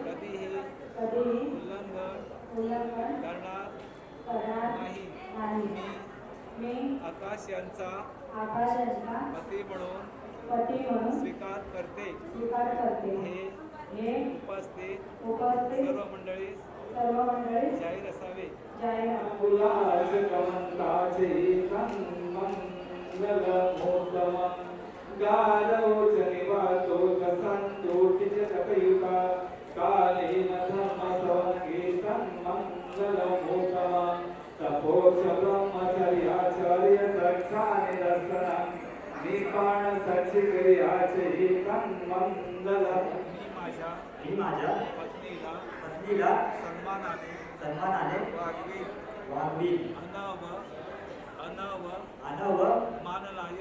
कधीही उल्लंघन करणार नाही. मी आकाश यांचा पती म्हणून स्वीकार करते. हे उपस्थित सर्व मंडळी जाहीर असावे. ब्रह्मचर्याचार्य सक्षानि दर्शनम् निपाण सचिक्रियाचे मंगल. मी माझ्या पत्नीला सन्मानाने वागवी अनव माननाय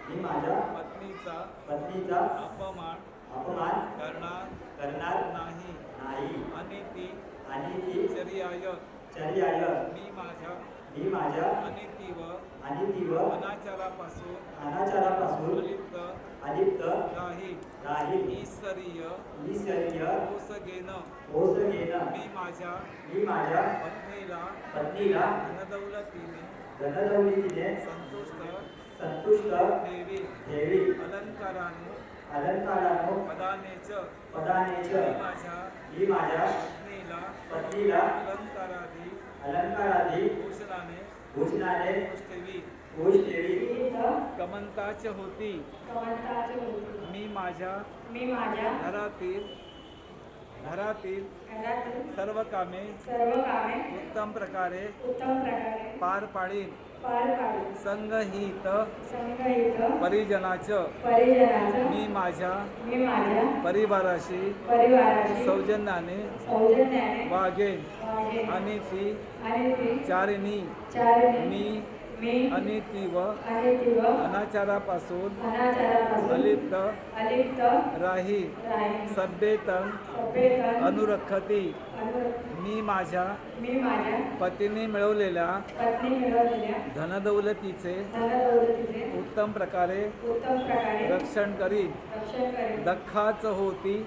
मी माझ्या पत्नीचा अपमान करणार नाही. आणि ती चर्याय मी माझ्या अनितीव अनाचारापासून अलिप्त राहील. ईश्वरीय ओसगेन मी माझ्या पत्नीला धनदौलतीने संतुष्ट ठेवी. अलंकारानो पदानेच मी माझ्या पत्नीला अलंकारादी भूषणाने खुश ठेवी. कमंताच होती मी माझ्या घरातील सर्व कामे उत्तम प्रकारे पार पाडीन. संगहित परिजनाचं मी माझ्या परिवाराशी सौजन्याने वागेन. आणि ती चारिणी मी मी अनितीव अनाचारापासून अलिप्त राही सभ्येतन अनुरखती मी माझ्या पतीने मिळवलेल्या धनदौलतीचे उत्तम प्रकारे रक्षण करीन दख्खाच होती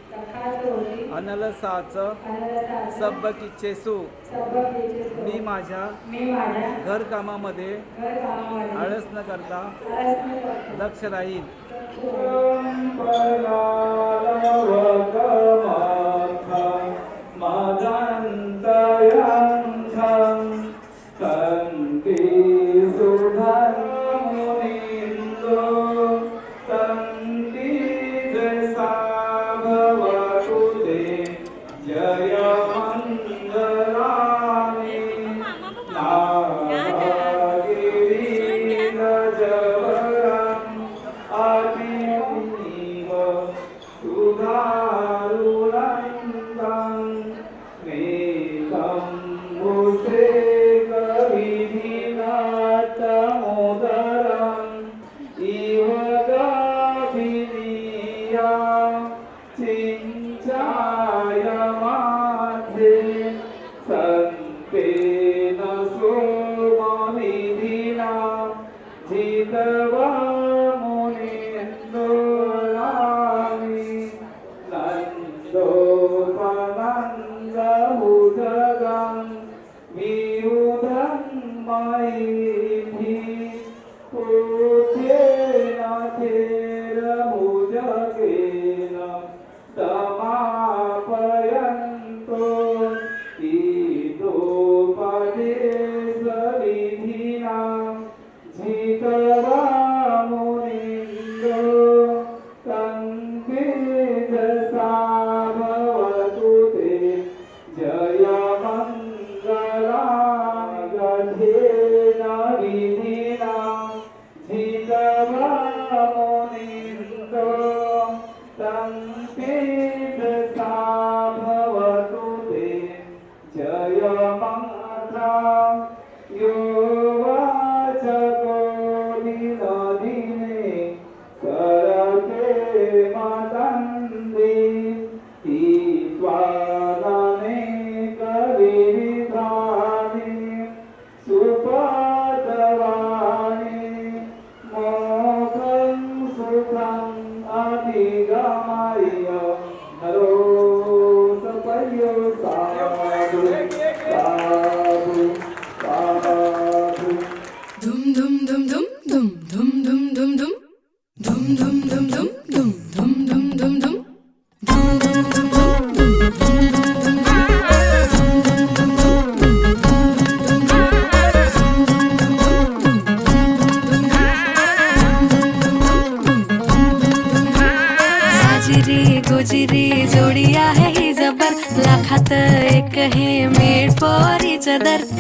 अनलसाच सब किच्छेसू मी माझ्या घरकामामध्ये आळस न करता दक्ष राहील.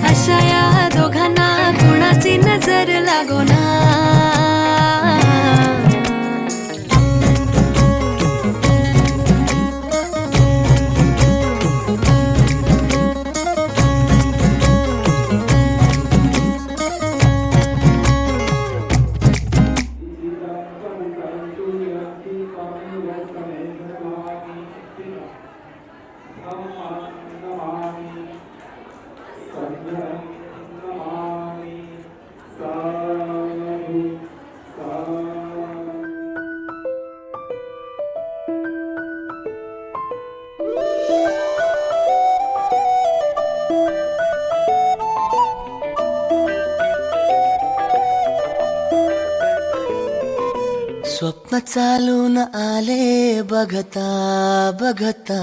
अशा या दोघांना कुणाची नजर लागो ना. स्वप्न चालून आले बघता बघता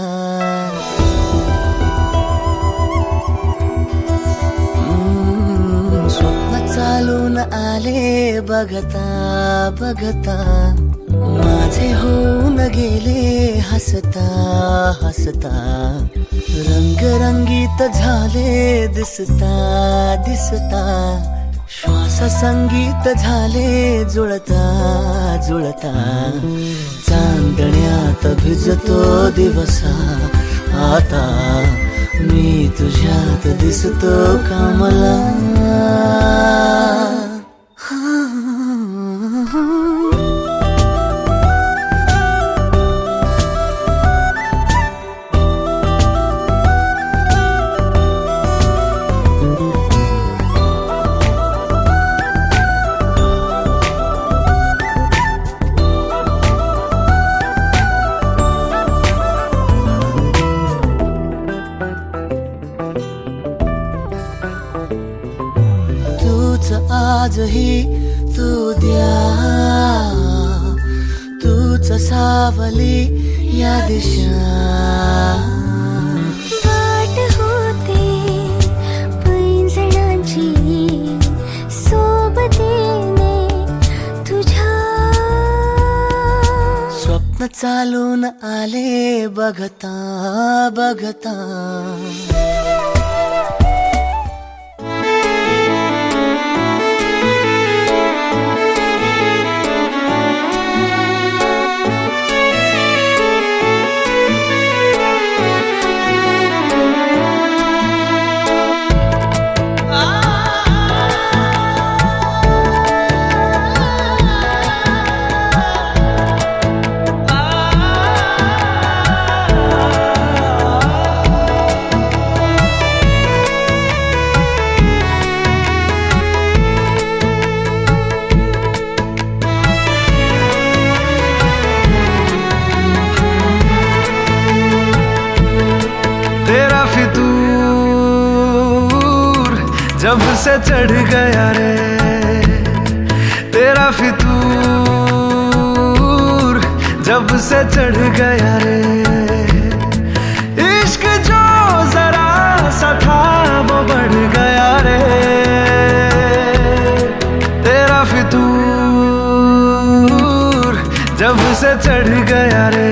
स्वप्न चालून आले बघता बघता माझे होऊन गेले हसता हसता रंगरंगीत झाले दिसता दिसता श्वास संगीत झाले जुळता जुळता चांदण्यात भिजतो दिवसा आता मी तुझ्यात दिसतो कमला तूच आजही तू द्या, तूच सावली या दिशा. वाट होते पैंजणांची सोबतीने तुझ्या. स्वप्न चालून आले बघता बघता. तेरा फितूर जब से चढ़ गया रे, तेरा फितूर जब से चढ़ गया रे. इश्क जो जरा सा था वो बढ़ गया रे. तेरा फितूर जब से चढ़ गया रे.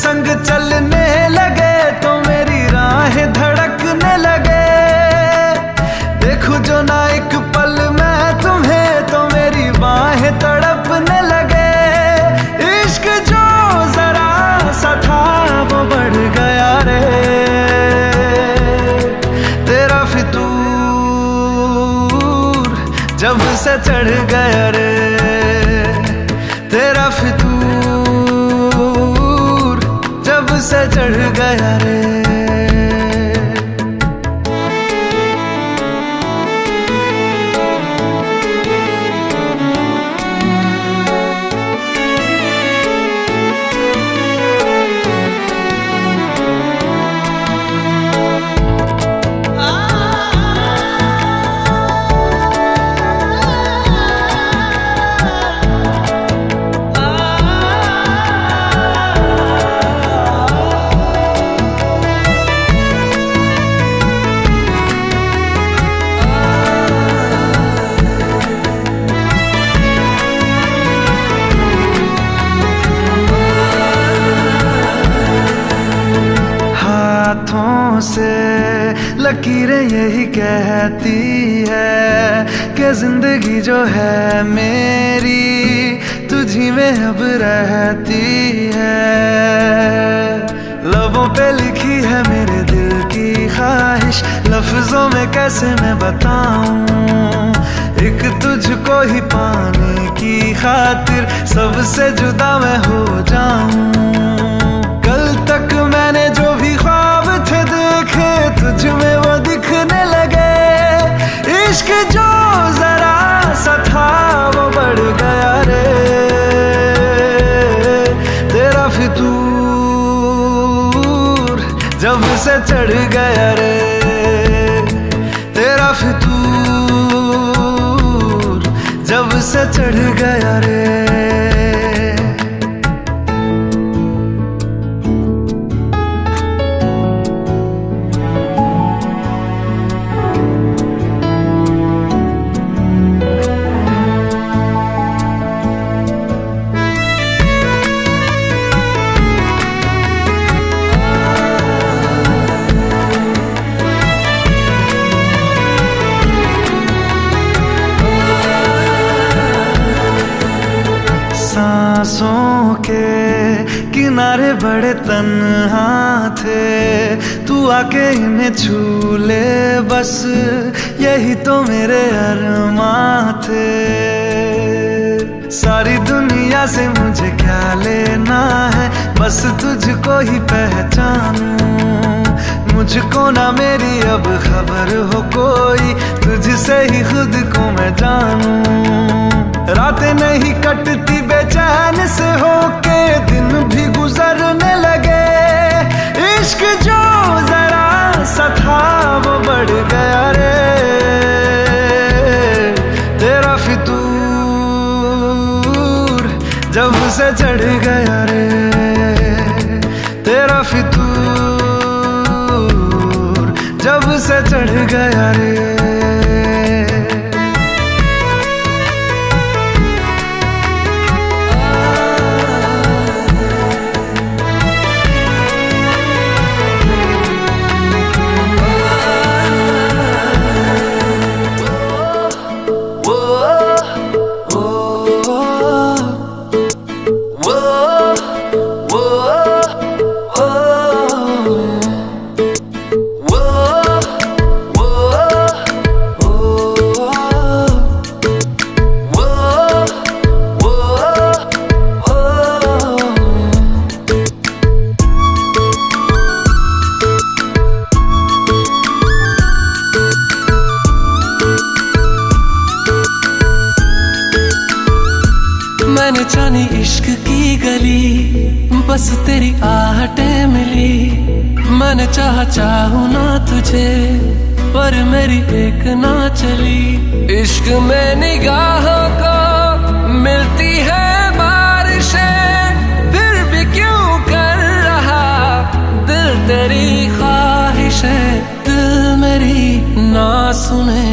संग चलने लगे तो मेरी राहें धड़कने लगे. देखो जो ना एक पल मैं तुम्हें तो मेरी बाहें तड़पने लगे. इश्क जो जरा सा था वो बढ़ गया रे. तेरा फितूर जब से चढ़ गया रे. तेरा फितूर जब से चढ़ गया रे. हाथों से लकीरें यही कहती है कि जिंदगी जो है मेरी तुझी में अब रहती है. लबों पे लिखी है मेरे दिल की ख्वाहिश, लफ्जों में कैसे मैं बताऊं. एक तुझको ही पाने की खातिर सबसे जुदा मैं हो जाऊं. कल तक मैंने जो भी ख्वाब थे देखे तुझ में वो दिखने लगे. इश्क जो जरा सा था वो बढ़ गया रे. तेरा फितूर जब से चढ़ गया रे. तेरा फितूर जब से चढ़ गया रे. सांसों के किनारे बड़े तन्हा थे, तू आके इन्हें छू ले बस यही तो मेरे अरमां थे। सारी दुनिया से मुझे क्या लेना है, बस तुझको ही पहचानूं। मुझको ना मेरी अब खबर हो कोई, तुझसे ही खुद को मैं जानूं। रातें नहीं कटती बेचैन से होके, दिन भी गुजरने लगे। इश्क जो जरा सा था वो बढ़ गया रे, तेरा फितूर जब से चढ़ गया रे, तेरा फितूर जब से चढ़ गया रे। मैंने जानी इश्क की गली, बस तेरी आहटें मिली। मैंने चाहूं ना तुझे, पर मेरी एक ना चली। इश्क में निगाहों को मिलती है बारिशें, फिर भी क्यों कर रहा दिल तेरी ख्वाहिशें। दिल मेरी ना सुने,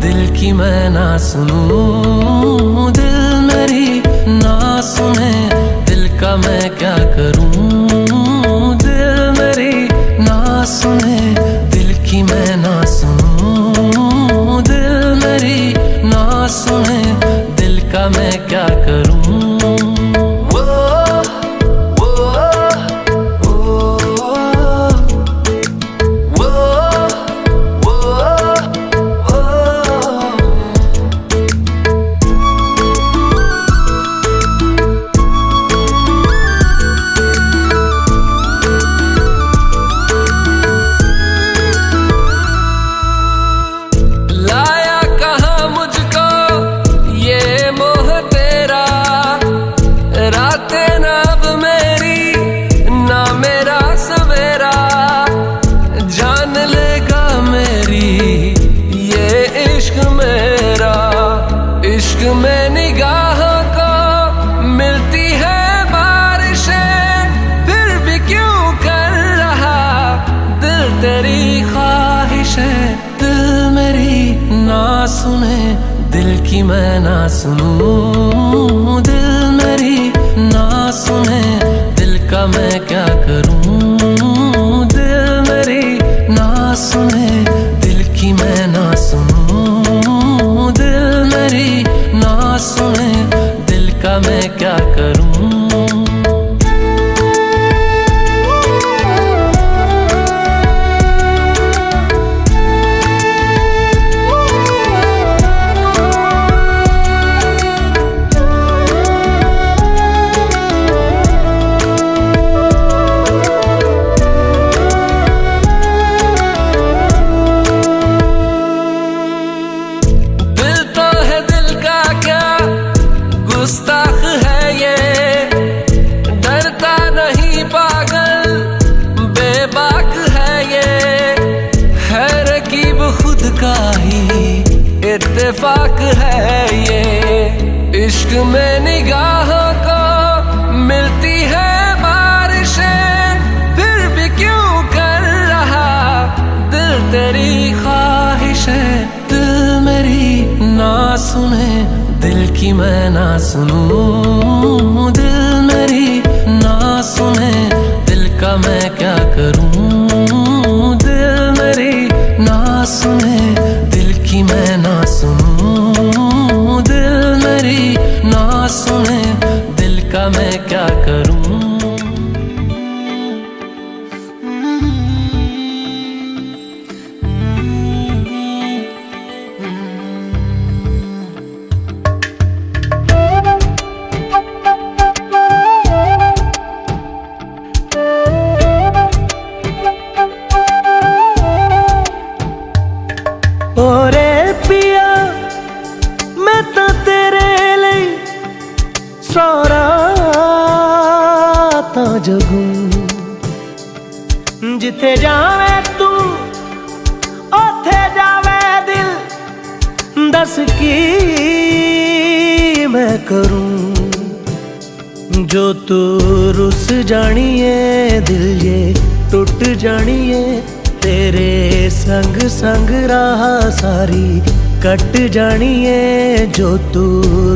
दिल की मैं ना सुनूं। दिल मेरी ना सुने, दिल का मैं क्या करूं। दिल मेरी ना सुने, दिल की मैं ना सुनूं। दिल मेरी ना सुने, दिल का मैं क्या करूं। में निगाहों को मिलती है बारिशें, फिर भी क्यों कर रहा दिल तेरी ख्वाहिशें। दिल मेरी ना सुने, दिल की मैं ना सुनूं। दिल मेरी ना सुने, दिल का मैं क्या करूं। दिल मेरी ना सुने, दिल की मैं ना सुनूं। दिल मेरी ना सुने, दिल का मैं क्या करूं। गुस्ताख है ये, डरता नहीं पागल बेबाक है ये। है रकीब खुद का ही इत्तेफाक है ये। इश्क में निगाहों को मिलती है बारिशें, फिर भी क्यों कर रहा दिल तेरी ख्वाहिशें। दिल मेरी ना सुने, दिल की मैं ना सुनूं। दिल मेरी ना सुने, दिल का मैं क्या करूं। दिल मेरी ना सुने, दिल की मैं ना सुनूं। दिल मेरी ना सुने, दिल का मैं क्या करूं। जगूं जिथे जावे तू ओथे जावे दिल दस की मैं करूं जो तू रुस जानिए दिल ये टूट जानिए तेरे संग संग राह सारी कट जानिए जो तू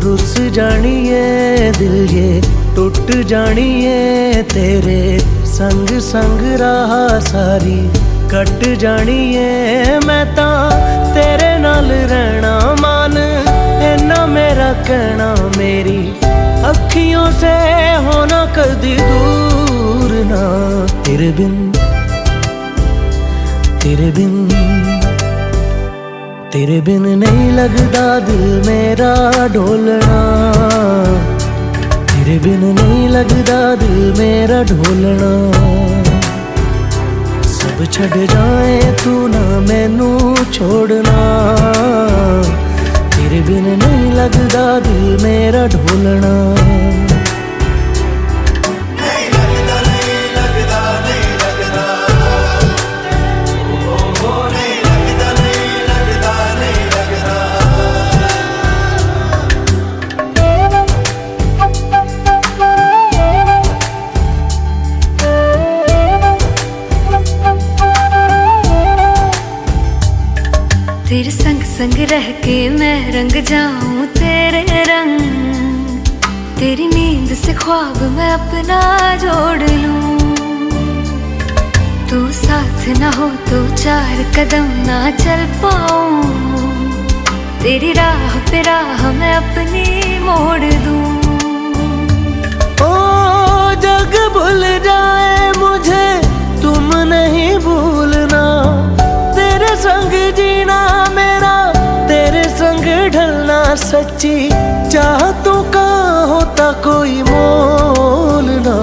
रुस जानिए दिल ये टूट जानिए तेरे संग संग राह सारी कट जानिए मैं तां तेरे नाल रहना मान इन्ना मेरा कहना मेरी अखियों से होना कदी दूर ना तेरे बिन नहीं लगदा दिल मेरा ढोलना तेरे बिन नहीं लगदा दिल मेरा ढोलना सब छड़ जाए तू ना मैनू छोड़ना तेरे बिन नहीं लगदा दिल मेरा ढोलना तेरे संग संग रह के मैं रंग जाऊं तेरे रंग तेरी नींद से ख्वाब मैं अपना जोड़ लूं तू साथ ना हो तो चार कदम ना चल पाऊं तेरी राह पे राह मैं अपनी मोड़ दूं ओ जग भूल जाए मुझे तुम नहीं भूलना तेरे संग जीना मेरा तेरे संग ढलना सच्ची चाहतों का होता कोई मोल ना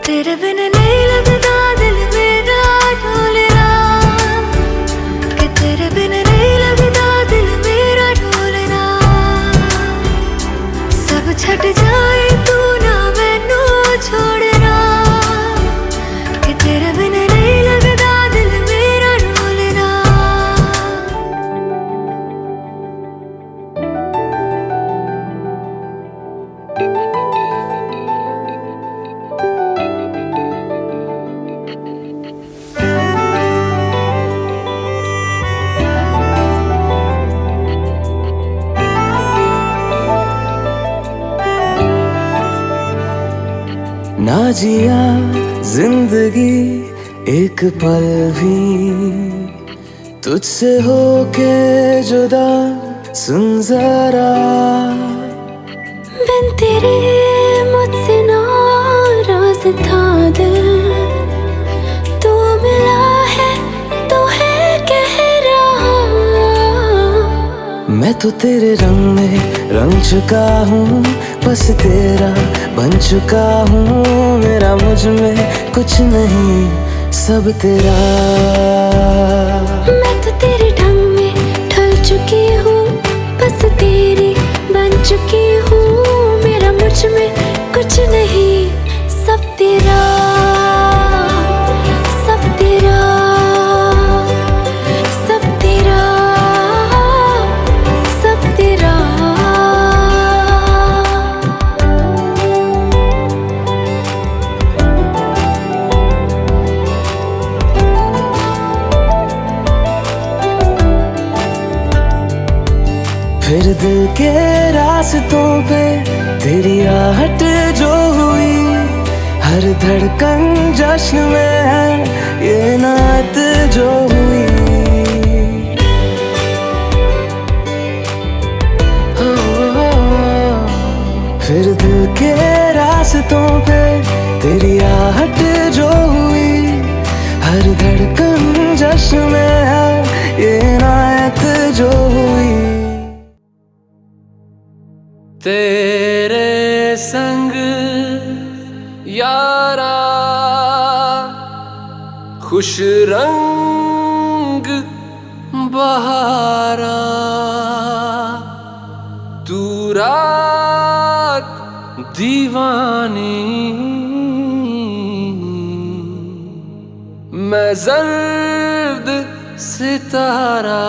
तेरे बिन नहीं लगदा दिल मेरा ढोलना कि तेरे बिन नहीं लगदा दिल मेरा ढोलना सब छट जाए तू ना मैनू छोड़ना कि तेरे बिन नहीं लगदा दिल मेरा ढोलना ना जिया जिंदगी एक पल भी तुझसे होके जुदा सुन जरा बिन तेरे मुझसे नाराज था दिल तू मिला है तो है कह रहा मैं तो तेरे रंग में रंग चुका हूँ बस तेरा बन चुका हूँ मेरा मुझ में कुछ नहीं सब तेरा मैं तो तेरे ढंग में ढल चुकी हूँ बस तेरी बन चुकी हूँ मेरा मुझ में कुछ नहीं सब तेरा सब तेरा सब तेरा सब तेरा फिर दिल के रास्तों पे तेरी आहट जो हुई हर धड़कन जश्न में है ये नात जो हुई फिर दिल के रास्तों पे तेरी आहट जो हुई हर धड़कन जश्न में है ये नात जो हुई तेरे संग यारा खुश रंग बहारा तू रात दीवानी, मैं जर्द सितारा।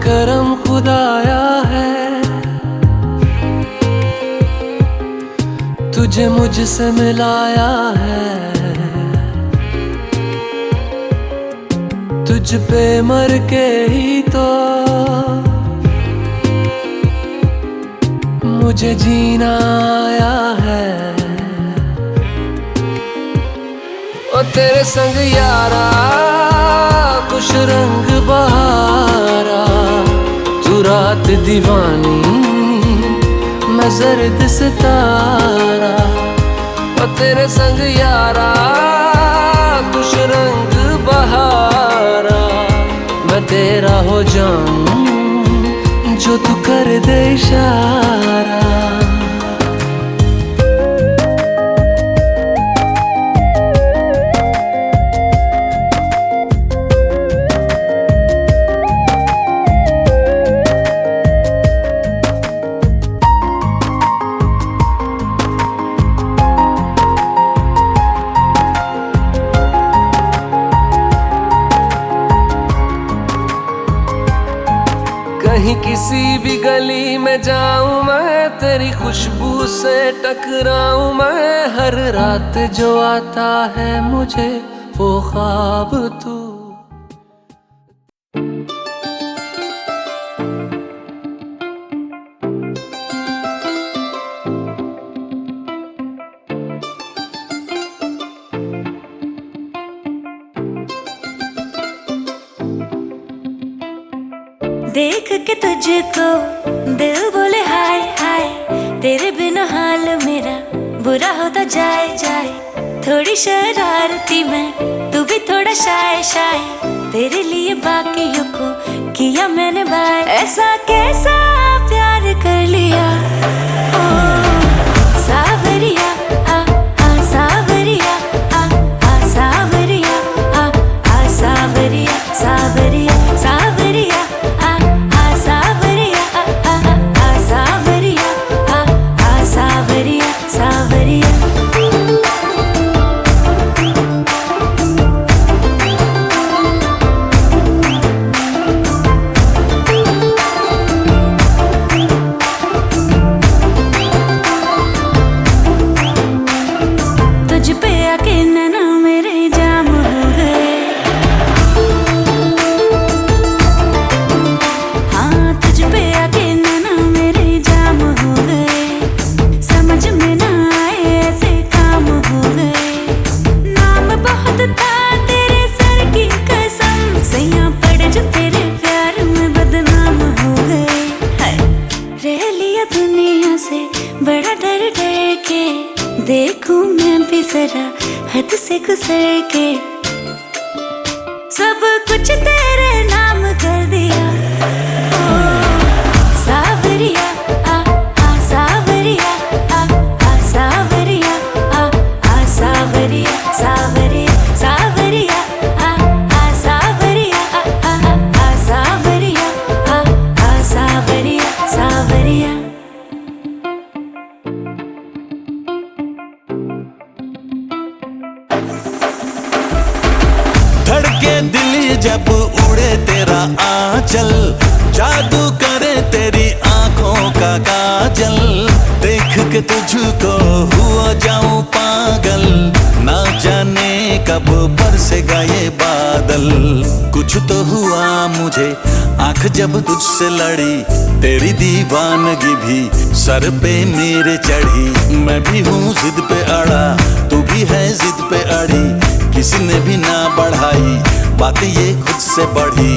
करम खुदाया है तुझे मुझसे मिलाया है, तुझ पे मर के ही तो मुझे जीना आया है। ओ तेरे संग यारा खुश रंग बहारा, तू रात दीवानी मैं जर्द सितारा। ओ तेरे संग यारा खुश रंग बहारा, मैं तेरा हो जाऊं जो तू कर दे इशारा। कहीं किसी भी गली में जाऊं मैं, तेरी खुशबू से टकराऊं मैं, हर रात जो आता है मुझे वो ख्वाब तू। देख के तुझको दिल बोले हाय हाय, तेरे बिना हाल मेरा बुरा होता जाए जाए। थोड़ी शरारती मैं, तू भी थोड़ा शाय शाय, तेरे लिए बाकियों को किया मैंने बाय। ऐसा कैसा प्यार कर लिया ओ सावरिया, आ सावरिया, आ सावरिया, आ सावरिया, सावरिया सावरिया, सावरिया। तुझ पे आके नैना मेरे जाम हो गए, हाँ तुझ पे आके नैना मेरे जाम हो गए। समझ में ना आए ऐसे काम हो गए, नाम बहुत था तेरे सर की कसम, सैया पड़ जो तेरे प्यार में बदनाम हो गए। रह लिया दुनिया से बड़ा डर डर के, देखूं मैं भी जरा हद से गुजर के, सब कुछ तेरे नाम कर दिया ओ सावरिया, आ सावरिया, आ सावरिया, आ सावरिया, सावरिया सावरिया, आ सावरिया, आ सावरिया, आ सावरिया सावरिया। धड़के दिल जब उड़े तेरा आंचल, जादू करे तेरी आंखों का काजल, देख के तुझको हुआ जाऊं पागल, ना जाने कब बरसेगा ये बादल। कुछ तो हुआ मुझे आंख जब तुझसे लड़ी, तेरी दीवानगी भी सर पे मेरे चढ़ी। मैं भी हूँ जिद पे अड़ा, तू भी है जिद पे अड़ी, किसी ने भी ना बढ़ाई बातें ये खुद से बढ़ी।